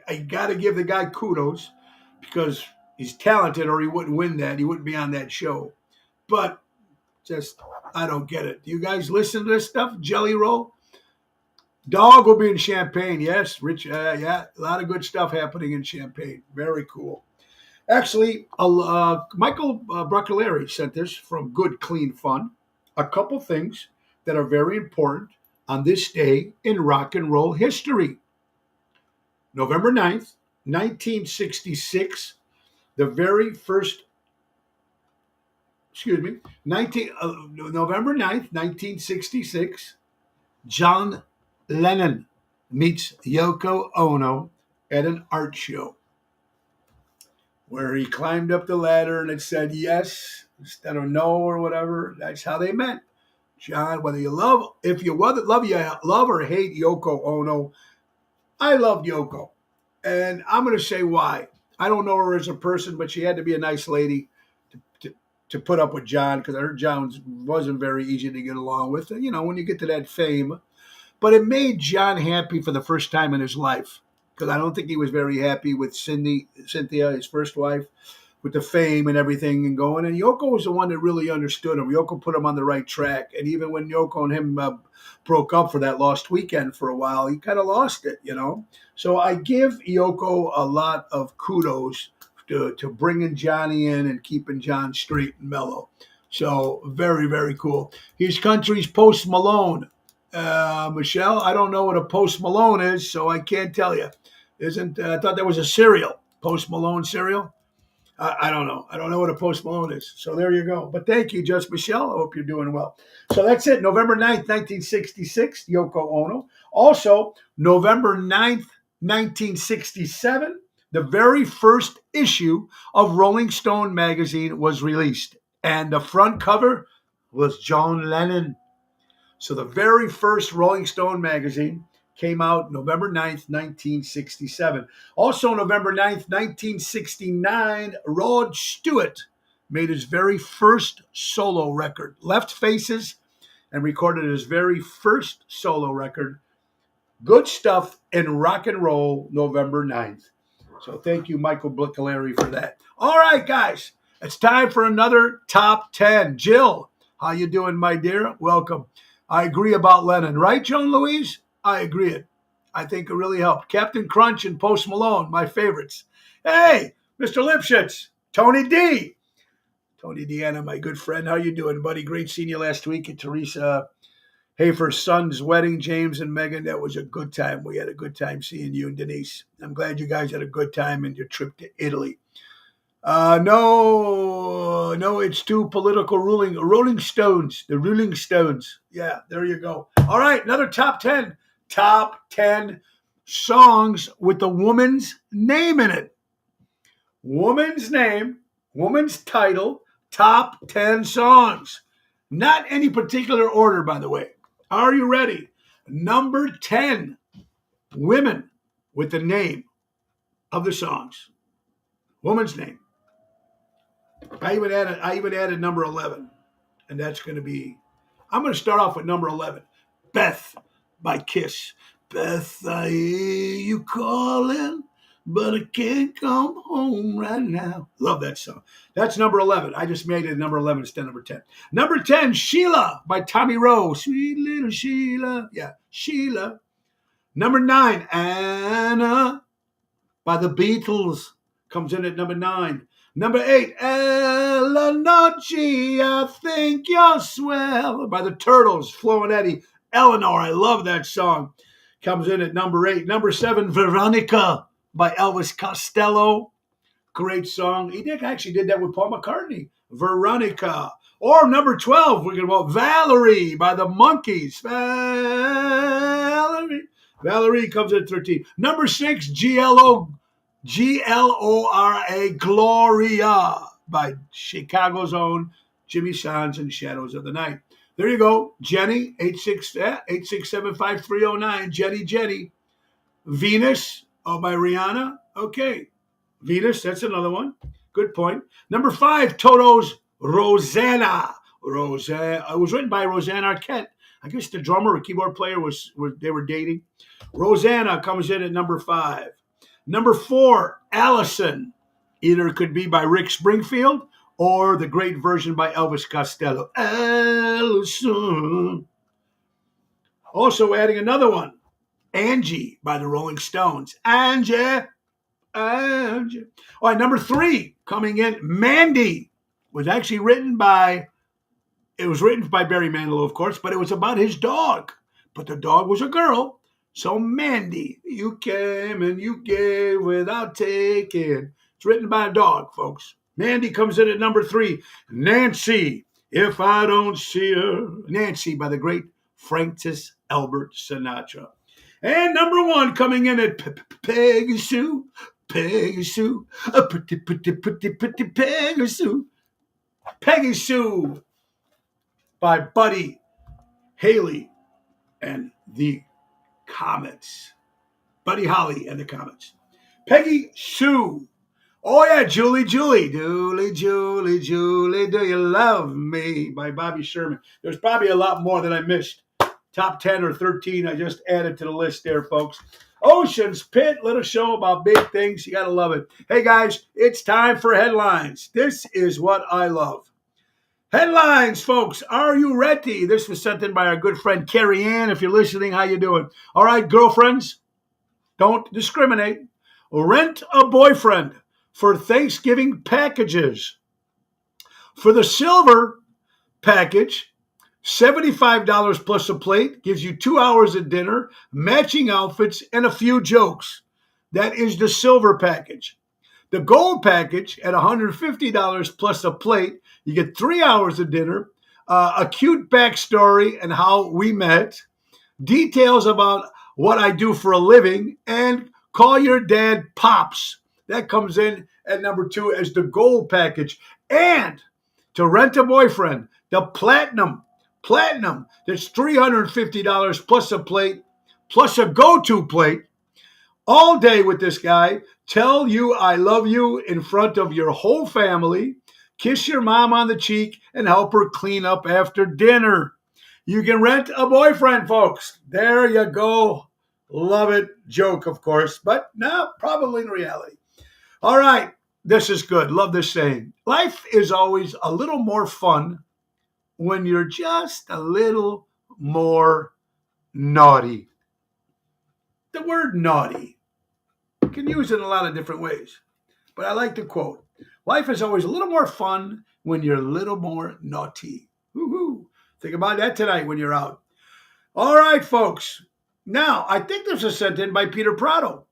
[SPEAKER 1] I got to give the guy kudos because he's talented or he wouldn't win that. He wouldn't be on that show. But just, I don't get it. Do you guys listen to this stuff? Jelly Roll? Dog will be in Champaign. Yes, Rich. Yeah, a lot of good stuff happening in Champaign. Very cool. Actually, Michael Broccolari sent this from Good Clean Fun. A couple things that are very important on this day in rock and roll history. November 9th, 1966, the very first, excuse me, November 9th, 1966, John Lennon meets Yoko Ono at an art show where he climbed up the ladder and it said yes instead of no or whatever. That's how they met. John, whether you love, if you love or hate Yoko Ono, I loved Yoko. And I'm going to say why. I don't know her as a person, but she had to be a nice lady to put up with John, because I heard John wasn't very easy to get along with. And, when you get to that fame. But it made John happy for the first time in his life, because I don't think he was very happy with Cynthia, his first wife, with the fame and everything and going. And Yoko was the one that really understood him. Yoko put him on the right track. And even when Yoko and him broke up for that Lost Weekend for a while, he kind of lost it, So I give Yoko a lot of kudos to bringing Johnny in and keeping John straight and mellow. So very, very cool. He's country's Post Malone. Michelle, I don't know what a Post Malone is, so I can't tell you. I thought that was a cereal, Post Malone cereal. I don't know. I don't know what a Post Malone is. So there you go. But thank you, Just Michelle. I hope you're doing well. So that's it. November 9th, 1966, Yoko Ono. Also, November 9th, 1967, the very first issue of Rolling Stone magazine was released. And the front cover was John Lennon. So the very first Rolling Stone magazine came out November 9th, 1967. Also November 9th, 1969, Rod Stewart made his very first solo record, Left Faces, and recorded his very first solo record, Good Stuff in Rock and Roll, November 9th. So thank you, Michael Bliccolari, for that. All right, guys, it's time for another Top 10. Jill, how you doing, my dear? Welcome. I agree about Lennon, right, Joan Louise? I agree it. I think it really helped. Captain Crunch and Post Malone, my favorites. Hey, Mr. Lipschitz, Tony D. Tony Deanna, my good friend. How you doing, buddy? Great seeing you last week at Teresa Hafer's son's wedding, James and Megan. That was a good time. We had a good time seeing you and Denise. I'm glad you guys had a good time in your trip to Italy. No, it's too political ruling. Rolling Stones, the Rolling Stones. Yeah, there you go. All right, another top 10. Top 10 songs with the woman's name in it. Woman's name, woman's title, top 10 songs. Not any particular order, by the way. Are you ready? Number 10, women with the name of the songs. Woman's name. I even added number 11, and that's going to be, I'm going to start off with number 11, Beth by Kiss. Beth, I hear you calling, but I can't come home right now. Love that song. That's number 11. I just made it number 11 instead of number 10. Number 10, Sheila by Tommy Rowe. Sweet little Sheila. Yeah, Sheila. Number 9, Anna by the Beatles. Comes in at number 9. Number 8, Ella Noche, I think you're swell, by the Turtles, Flo and Eddie. Eleanor, I love that song. Comes in at number 8. Number 7, Veronica by Elvis Costello. Great song. He actually did that with Paul McCartney. Veronica. Or number 12, we're going to go Valerie by the Monkees. Valerie comes in at 13. Number 6, Glora, Gloria by Chicago's own Jimmy Sands and Shadows of the Night. There you go. Jenny, 867-5309. Jenny. Venus, by Rihanna. Okay. Venus, that's another one. Good point. Number 5, Toto's Rosanna. It was written by Rosanna Arquette. I guess the drummer or keyboard player they were dating. Rosanna comes in at number 5. Number 4, Allison. Either it could be by Rick Springfield or the great version by Elvis Costello. Allison. Also adding another one, Angie by the Rolling Stones. Angie. All right, number 3 coming in, Mandy. Was written by Barry Manilow, of course, but it was about his dog. but the dog was a girl. So Mandy, you came and you gave without taking. It's written by a dog, folks. Mandy comes in at number 3. Nancy, if I don't see her. Nancy by the great Francis Albert Sinatra. And number 1 coming in at Peggy Sue. Peggy Sue. A pretty Peggy Sue. Peggy Sue by Buddy Haley and the Comets. Buddy Holly and the Comets. Peggy Sue. Oh, yeah, Julie, do you love me? By Bobby Sherman. There's probably a lot more that I missed. Top 10 or 13 I just added to the list there, folks. Ocean's Pit, little show about big things. You got to love it. Hey, guys, it's time for headlines. This is what I love. Headlines, folks. Are you ready? This was sent in by our good friend Carrie Ann. If you're listening, how you doing? All right, girlfriends, don't discriminate. Rent a boyfriend for Thanksgiving packages. For the silver package, $75 plus a plate gives you 2 hours of dinner, matching outfits, and a few jokes. That is the silver package. The gold package at $150 plus a plate, you get 3 hours of dinner, a cute backstory and how we met, details about what I do for a living, and call your dad Pops. That comes in at number 2 as the gold package. And to rent a boyfriend, the platinum, that's $350 plus a plate, plus a go-to plate, all day with this guy. Tell you I love you in front of your whole family, kiss your mom on the cheek, and help her clean up after dinner. You can rent a boyfriend, folks. There you go. Love it. Joke, of course, but no, probably in reality. All right, this is good. Love this saying. Life is always a little more fun when you're just a little more naughty. The word naughty, you can use it in a lot of different ways, but I like the quote. Life is always a little more fun when you're a little more naughty. Woo-hoo. Think about that tonight when you're out. All right, folks. Now, I think this was sent in by Peter Prado.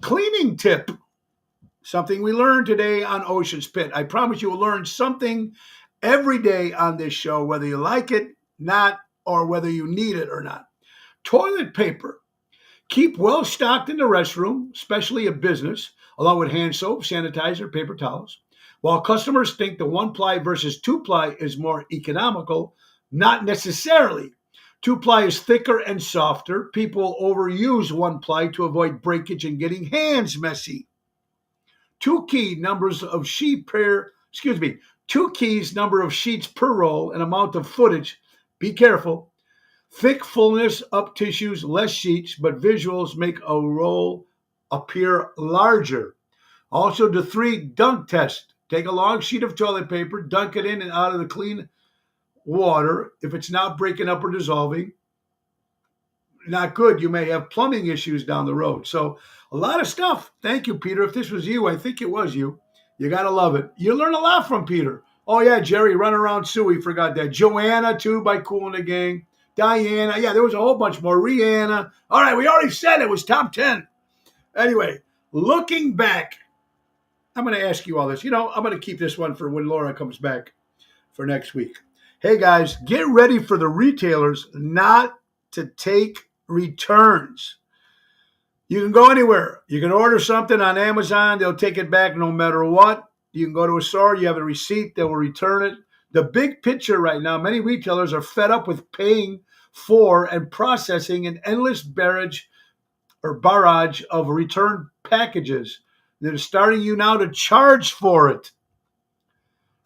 [SPEAKER 1] Cleaning tip. Something we learned today on Ocean's Pit. I promise you will learn something every day on this show, whether you like it, not, or whether you need it or not. Toilet paper. Keep well stocked in the restroom, especially a business, along with hand soap, sanitizer, paper towels. While customers think the 1-ply versus 2-ply is more economical, not necessarily. 2-ply is thicker and softer. People overuse 1-ply to avoid breakage and getting hands messy. 2 keys number of sheets per roll and amount of footage. Be careful. Thick fullness up tissues, less sheets, but visuals make a roll appear larger. Also, the 3 dunk test. Take a long sheet of toilet paper, dunk it in and out of the clean water. If it's not breaking up or dissolving, not good. You may have plumbing issues down the road. So a lot of stuff. Thank you, Peter. If this was you, I think it was you. You got to love it. You learn a lot from Peter. Oh, yeah, Jerry, Run Around Sue. We forgot that. Joanna, too, by Kool and the Gang. Diana. Yeah, there was a whole bunch more. Rihanna. All right, we already said it was top 10. Anyway, looking back, I'm going to ask you all this. I'm going to keep this one for when Laura comes back for next week. Hey, guys, get ready for the retailers not to take returns. You can go anywhere. You can order something on Amazon. They'll take it back no matter what. You can go to a store. You have a receipt. They will return it. The big picture right now, many retailers are fed up with paying for and processing an endless barrage of return packages. They're starting you now to charge for it.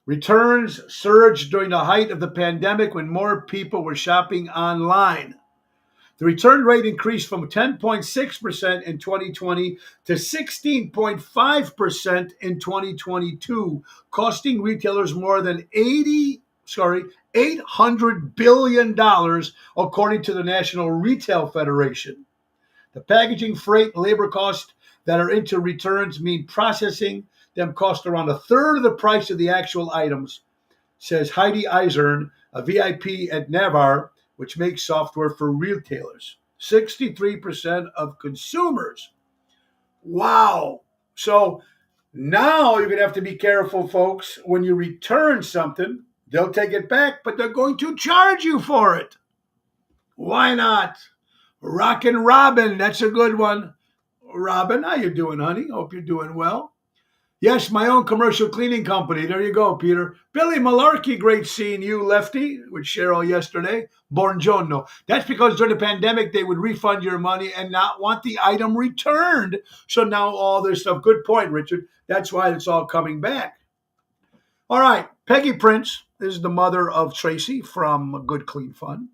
[SPEAKER 1] Returns surged during the height of the pandemic when more people were shopping online. The return rate increased from 10.6% in 2020 to 16.5% in 2022, costing retailers more than $800 billion, according to the National Retail Federation. The packaging, freight, and labor costs that are into returns mean processing them cost around a third of the price of the actual items, says Heidi Eisern, a VIP at Navar, which makes software for retailers. 63% of consumers. Wow. So now you're going to have to be careful, folks. When you return something, they'll take it back, but they're going to charge you for it. Why not? Rockin' Robin, that's a good one. Robin, how you doing, honey? Hope you're doing well. Yes, my own commercial cleaning company. There you go, Peter. Billy Malarkey, great seeing you, Lefty, with Cheryl yesterday. Buongiorno. That's because during the pandemic, they would refund your money and not want the item returned. So now all this stuff. Good point, Richard. That's why it's all coming back. All right, Peggy Prince is the mother of Tracy from Good Clean Fun.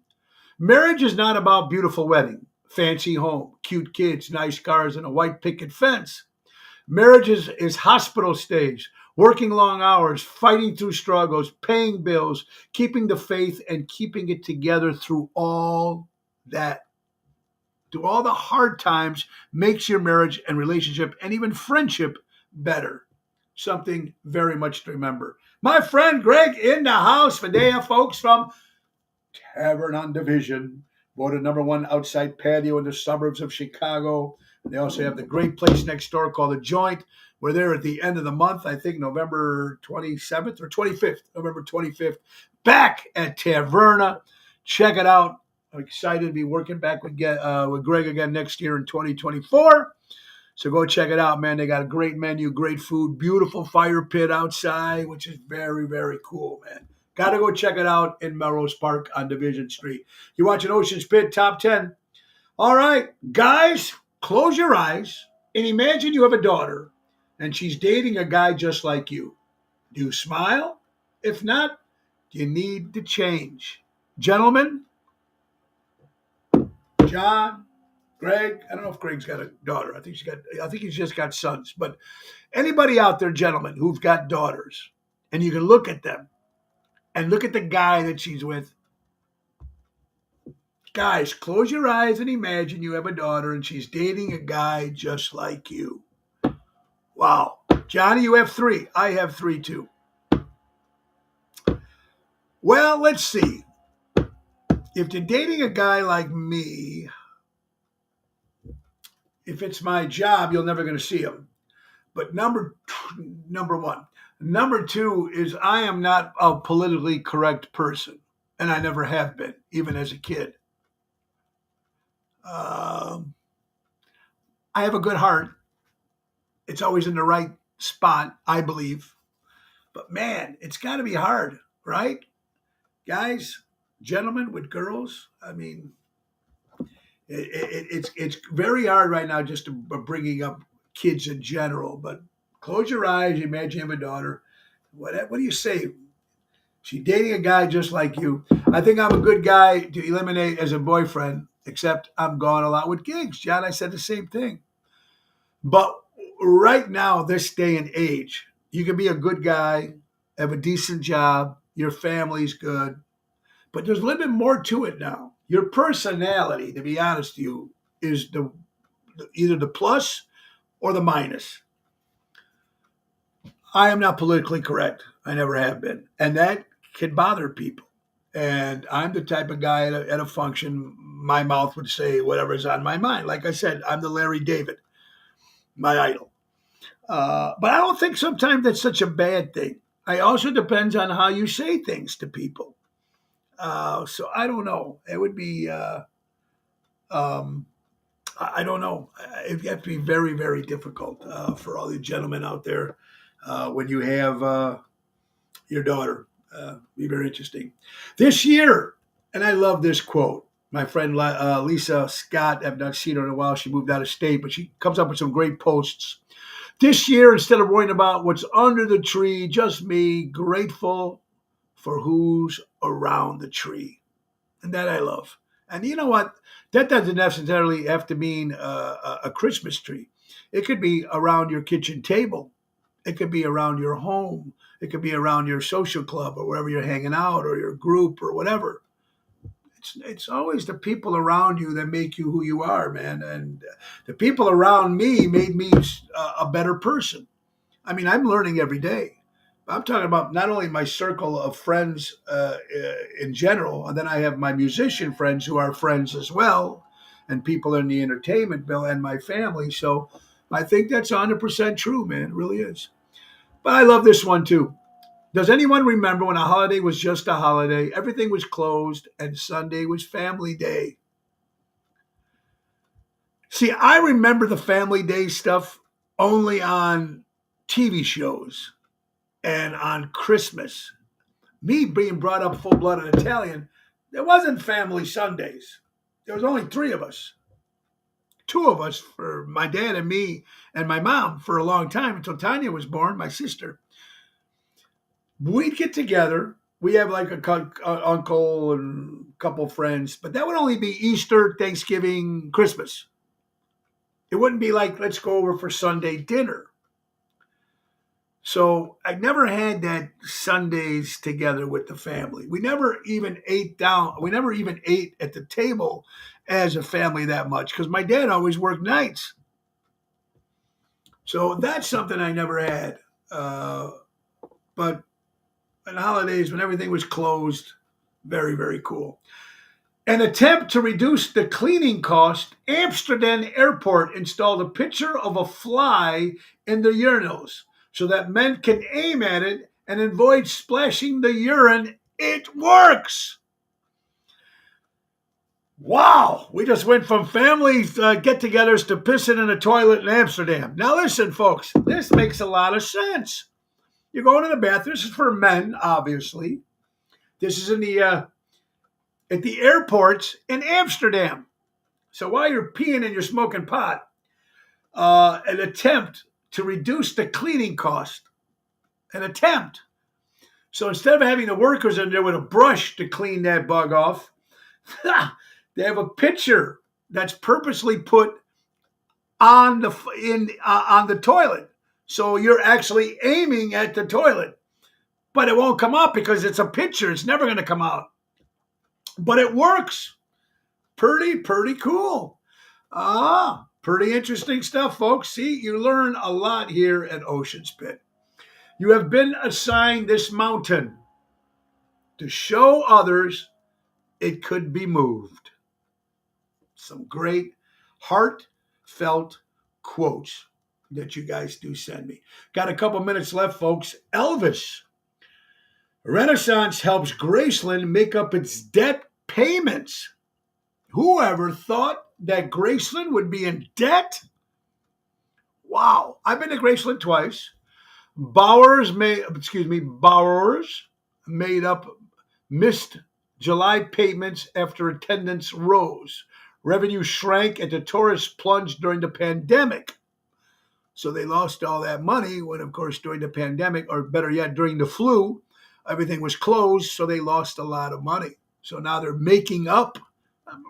[SPEAKER 1] Marriage is not about beautiful wedding, fancy home, cute kids, nice cars, and a white picket fence. Marriage is hospital stage, working long hours, fighting through struggles, paying bills, keeping the faith, and keeping it together through all that. Through all the hard times makes your marriage and relationship and even friendship better. Something very much to remember. My friend Greg in the house today, folks, from Tavern on Division, voted #1 outside patio in the suburbs of Chicago. They also have the great place next door called The Joint. We're there at the end of the month, I think November 27th or 25th, November 25th, back at Taverna. Check it out. I'm excited to be working back with Greg again next year in 2024. So go check it out, man. They got a great menu, great food, beautiful fire pit outside, which is very, very cool, man. Got to go check it out in Melrose Park on Division Street. You're watching Ocean's Pit Top 10. All right, guys, close your eyes and imagine you have a daughter and she's dating a guy just like you. Do you smile? If not, do you need to change? Gentlemen, John, Greg, I don't know if Greg's got a daughter. I think he's just got sons. But anybody out there, gentlemen, who've got daughters, and you can look at them and look at the guy that she's with. Guys, close your eyes and imagine you have a daughter and she's dating a guy just like you. Wow. Johnny, you have 3. I have 3 too. Well, let's see. If you're dating a guy like me, if it's my job, you're never going to see him. But number 1. Number 2 is I am not a politically correct person, and I never have been, even as a kid. I have a good heart. It's always in the right spot, I believe. But man, it's got to be hard, right? Guys, gentlemen with girls, I mean, it's very hard right now just to bringing up kids in general. But close your eyes, imagine you have a daughter. What do you say? She's dating a guy just like you. I think I'm a good guy to eliminate as a boyfriend, except I'm gone a lot with gigs. John, I said the same thing. But right now, this day and age, you can be a good guy, have a decent job, your family's good, but there's a little bit more to it now. Your personality, to be honest with you, is either the plus or the minus. I am not politically correct. I never have been. And that can bother people. And I'm the type of guy at a function, my mouth would say whatever's on my mind. Like I said, I'm the Larry David, my idol. But I don't think sometimes that's such a bad thing. It also depends on how you say things to people. So I don't know. It would be, I don't know. It has to be very, very difficult for all the gentlemen out there when you have your daughter. Be very interesting. This year, and I love this quote. My friend Lisa Scott, I've not seen her in a while. She moved out of state, but she comes up with some great posts. This year, instead of worrying about what's under the tree, just me, grateful for who's around the tree. And that I love. And you know what? That doesn't necessarily have to mean a Christmas tree. It could be around your kitchen table. It could be around your home. It could be around your social club or wherever you're hanging out or your group or whatever. It's always the people around you that make you who you are, man. And the people around me made me a better person. I mean, I'm learning every day. I'm talking about not only my circle of friends in general, and then I have my musician friends who are friends as well, and people in the entertainment bill and my family. So I think that's 100% true, man. It really is. But I love this one too. Does anyone remember when a holiday was just a holiday? Everything was closed and Sunday was family day. See, I remember the family day stuff only on TV shows and on Christmas. Me being brought up full-blooded Italian, there wasn't family Sundays. There was only three of us. Two of us, for my dad and me and my mom, for a long time until Tanya was born, my sister. We'd get together. We have like a uncle and a couple friends, but that would only be Easter, Thanksgiving, Christmas. It wouldn't be like, let's go over for Sunday dinner. So I never had that Sundays together with the family. We never even ate down. We never even ate at the table as a family that much because my dad always worked nights. So that's something I never had. But on holidays, when everything was closed, very, very cool. An attempt to reduce the cleaning cost, Amsterdam Airport installed a picture of a fly in the urinals so that men can aim at it and avoid splashing the urine. It works. Wow. We just went from family get-togethers to pissing in a toilet in Amsterdam. Now listen, folks, this makes a lot of sense. You're going to the bathroom. This is for men, obviously. This is in the at the airports in Amsterdam. So while you're peeing and you're smoking pot, an attempt to reduce the cleaning cost. An attempt. So instead of having the workers in there with a brush to clean that bug off, they have a picture that's purposely put on the toilet. So you're actually aiming at the toilet. But it won't come out because it's a picture. It's never going to come out. But it works. Pretty cool. Pretty interesting stuff, folks. See, you learn a lot here at Ocean Spit. You have been assigned this mountain to show others it could be moved. Some great heartfelt quotes that you guys do send me. Got a couple minutes left, folks. Elvis. Renaissance helps Graceland make up its debt payments. Whoever thought that Graceland would be in debt? Wow. I've been to Graceland twice. Bowers made up missed July payments after attendance rose. Revenue shrank and the tourists plunged during the pandemic. So they lost all that money when, of course, during the pandemic, or better yet, during the flu, everything was closed, so they lost a lot of money. So now they're making up.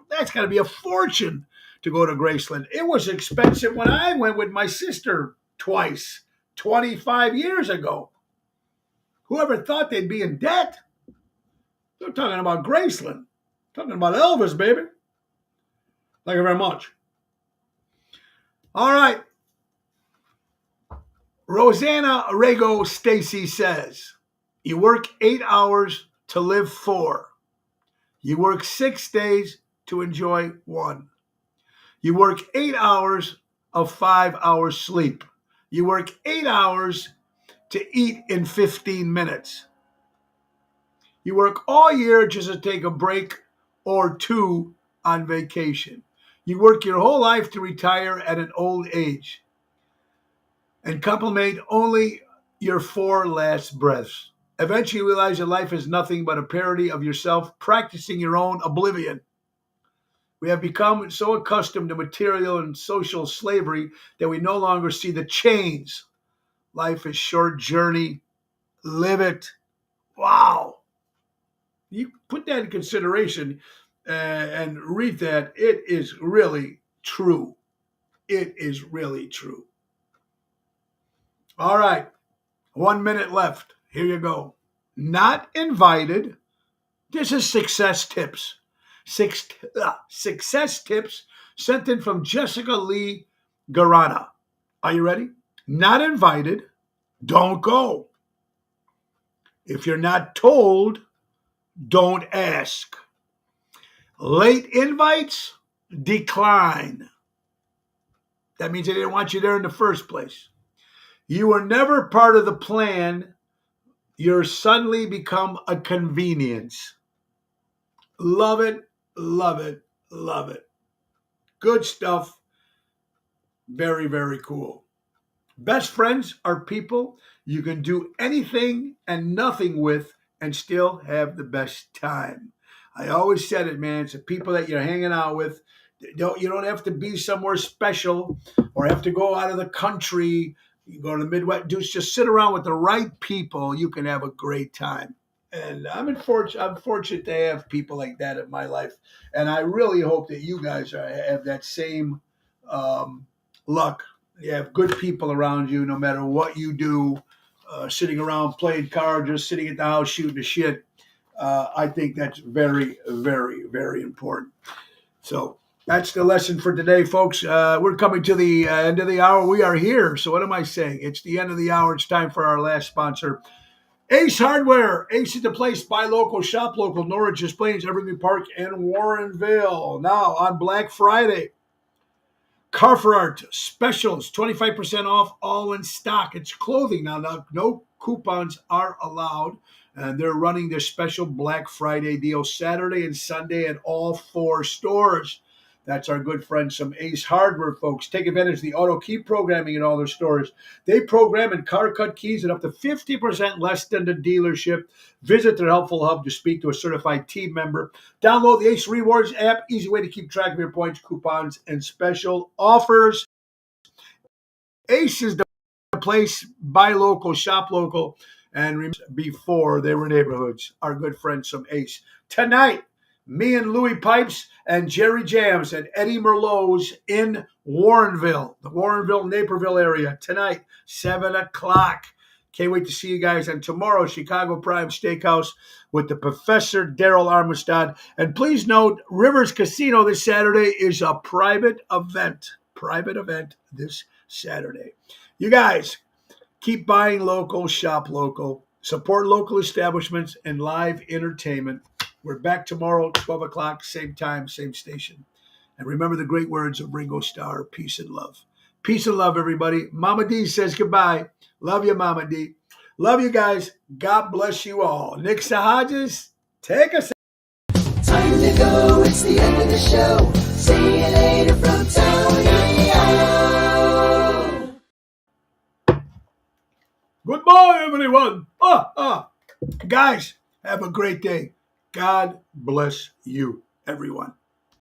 [SPEAKER 1] That's got to be a fortune to go to Graceland. It was expensive when I went with my sister twice, 25 years ago. Whoever thought they'd be in debt? They're talking about Graceland. Talking about Elvis, baby. Thank you very much. All right. Rosanna Rego Stacy says, you work 8 hours to live 4. You work 6 days to enjoy 1. You work 8 hours of 5 hours sleep. You work 8 hours to eat in 15 minutes. You work all year just to take a break or 2 on vacation. You work your whole life to retire at an old age and compliment only your 4 last breaths. Eventually you realize your life is nothing but a parody of yourself practicing your own oblivion. We have become so accustomed to material and social slavery that we no longer see the chains. Life is short journey. Live it. Wow. You put that in consideration and read that. It is really true. It is really true. All right. 1 minute left. Here you go. Not invited. This is success tips. Success tips sent in from Jessica Lee Garana. Are you ready? Not invited. Don't go. If you're not told, don't ask. Late invites, decline. That means they didn't want you there in the first place. You were never part of the plan. You're suddenly become a convenience. Love it, love it, love it. Good stuff. Very, very cool. Best friends are people you can do anything and nothing with and still have the best time. I always said it, man. It's the people that you're hanging out with. You don't have to be somewhere special or have to go out of the country. You go to the Midwest. Just sit around with the right people. You can have a great time. And I'm fortunate to have people like that in my life. And I really hope that you guys have that same um, luck. You have good people around you, no matter what you do. Sitting around playing cards, just sitting at the house shooting the shit. I think that's very, very, very important. So that's the lesson for today, folks. We're coming to the end of the hour. We are here. So what am I saying? It's the end of the hour. It's time for our last sponsor. Ace Hardware. Ace is the place. Buy local, shop local. Norwich, Des Plaines, Evergreen Park, and Warrenville. Now on Black Friday, Carhartt specials, 25% off, all in stock. It's clothing now. No coupons are allowed. And they're running their special Black Friday deal Saturday and Sunday at all 4 stores. That's our good friends from Ace Hardware, folks. Take advantage of the auto key programming in all their stores. They program and car cut keys at up to 50% less than the dealership. Visit their helpful hub to speak to a certified team member. Download the Ace Rewards app. Easy way to keep track of your points, coupons, and special offers. Ace is the place. Buy local, shop local. And before they were neighborhoods, our good friends from Ace. Tonight, me and Louis Pipes and Jerry Jams and Eddie Merlot's in Warrenville, the Warrenville, Naperville area. Tonight, 7 o'clock. Can't wait to see you guys. And tomorrow, Chicago Prime Steakhouse with the Professor Daryl Armistad. And please note, Rivers Casino this Saturday is a private event. Private event this Saturday. You guys, keep buying local, shop local, support local establishments and live entertainment. We're back tomorrow, 12 o'clock, same time, same station. And remember the great words of Ringo Starr, peace and love. Peace and love, everybody. Mama D says goodbye. Love you, Mama D. Love you guys. God bless you all. Nick Sahajas, take us out.
[SPEAKER 2] Time to go. It's the end of the show. See you later from Tony O.
[SPEAKER 1] Goodbye, everyone. Guys, have a great day. God bless you, everyone.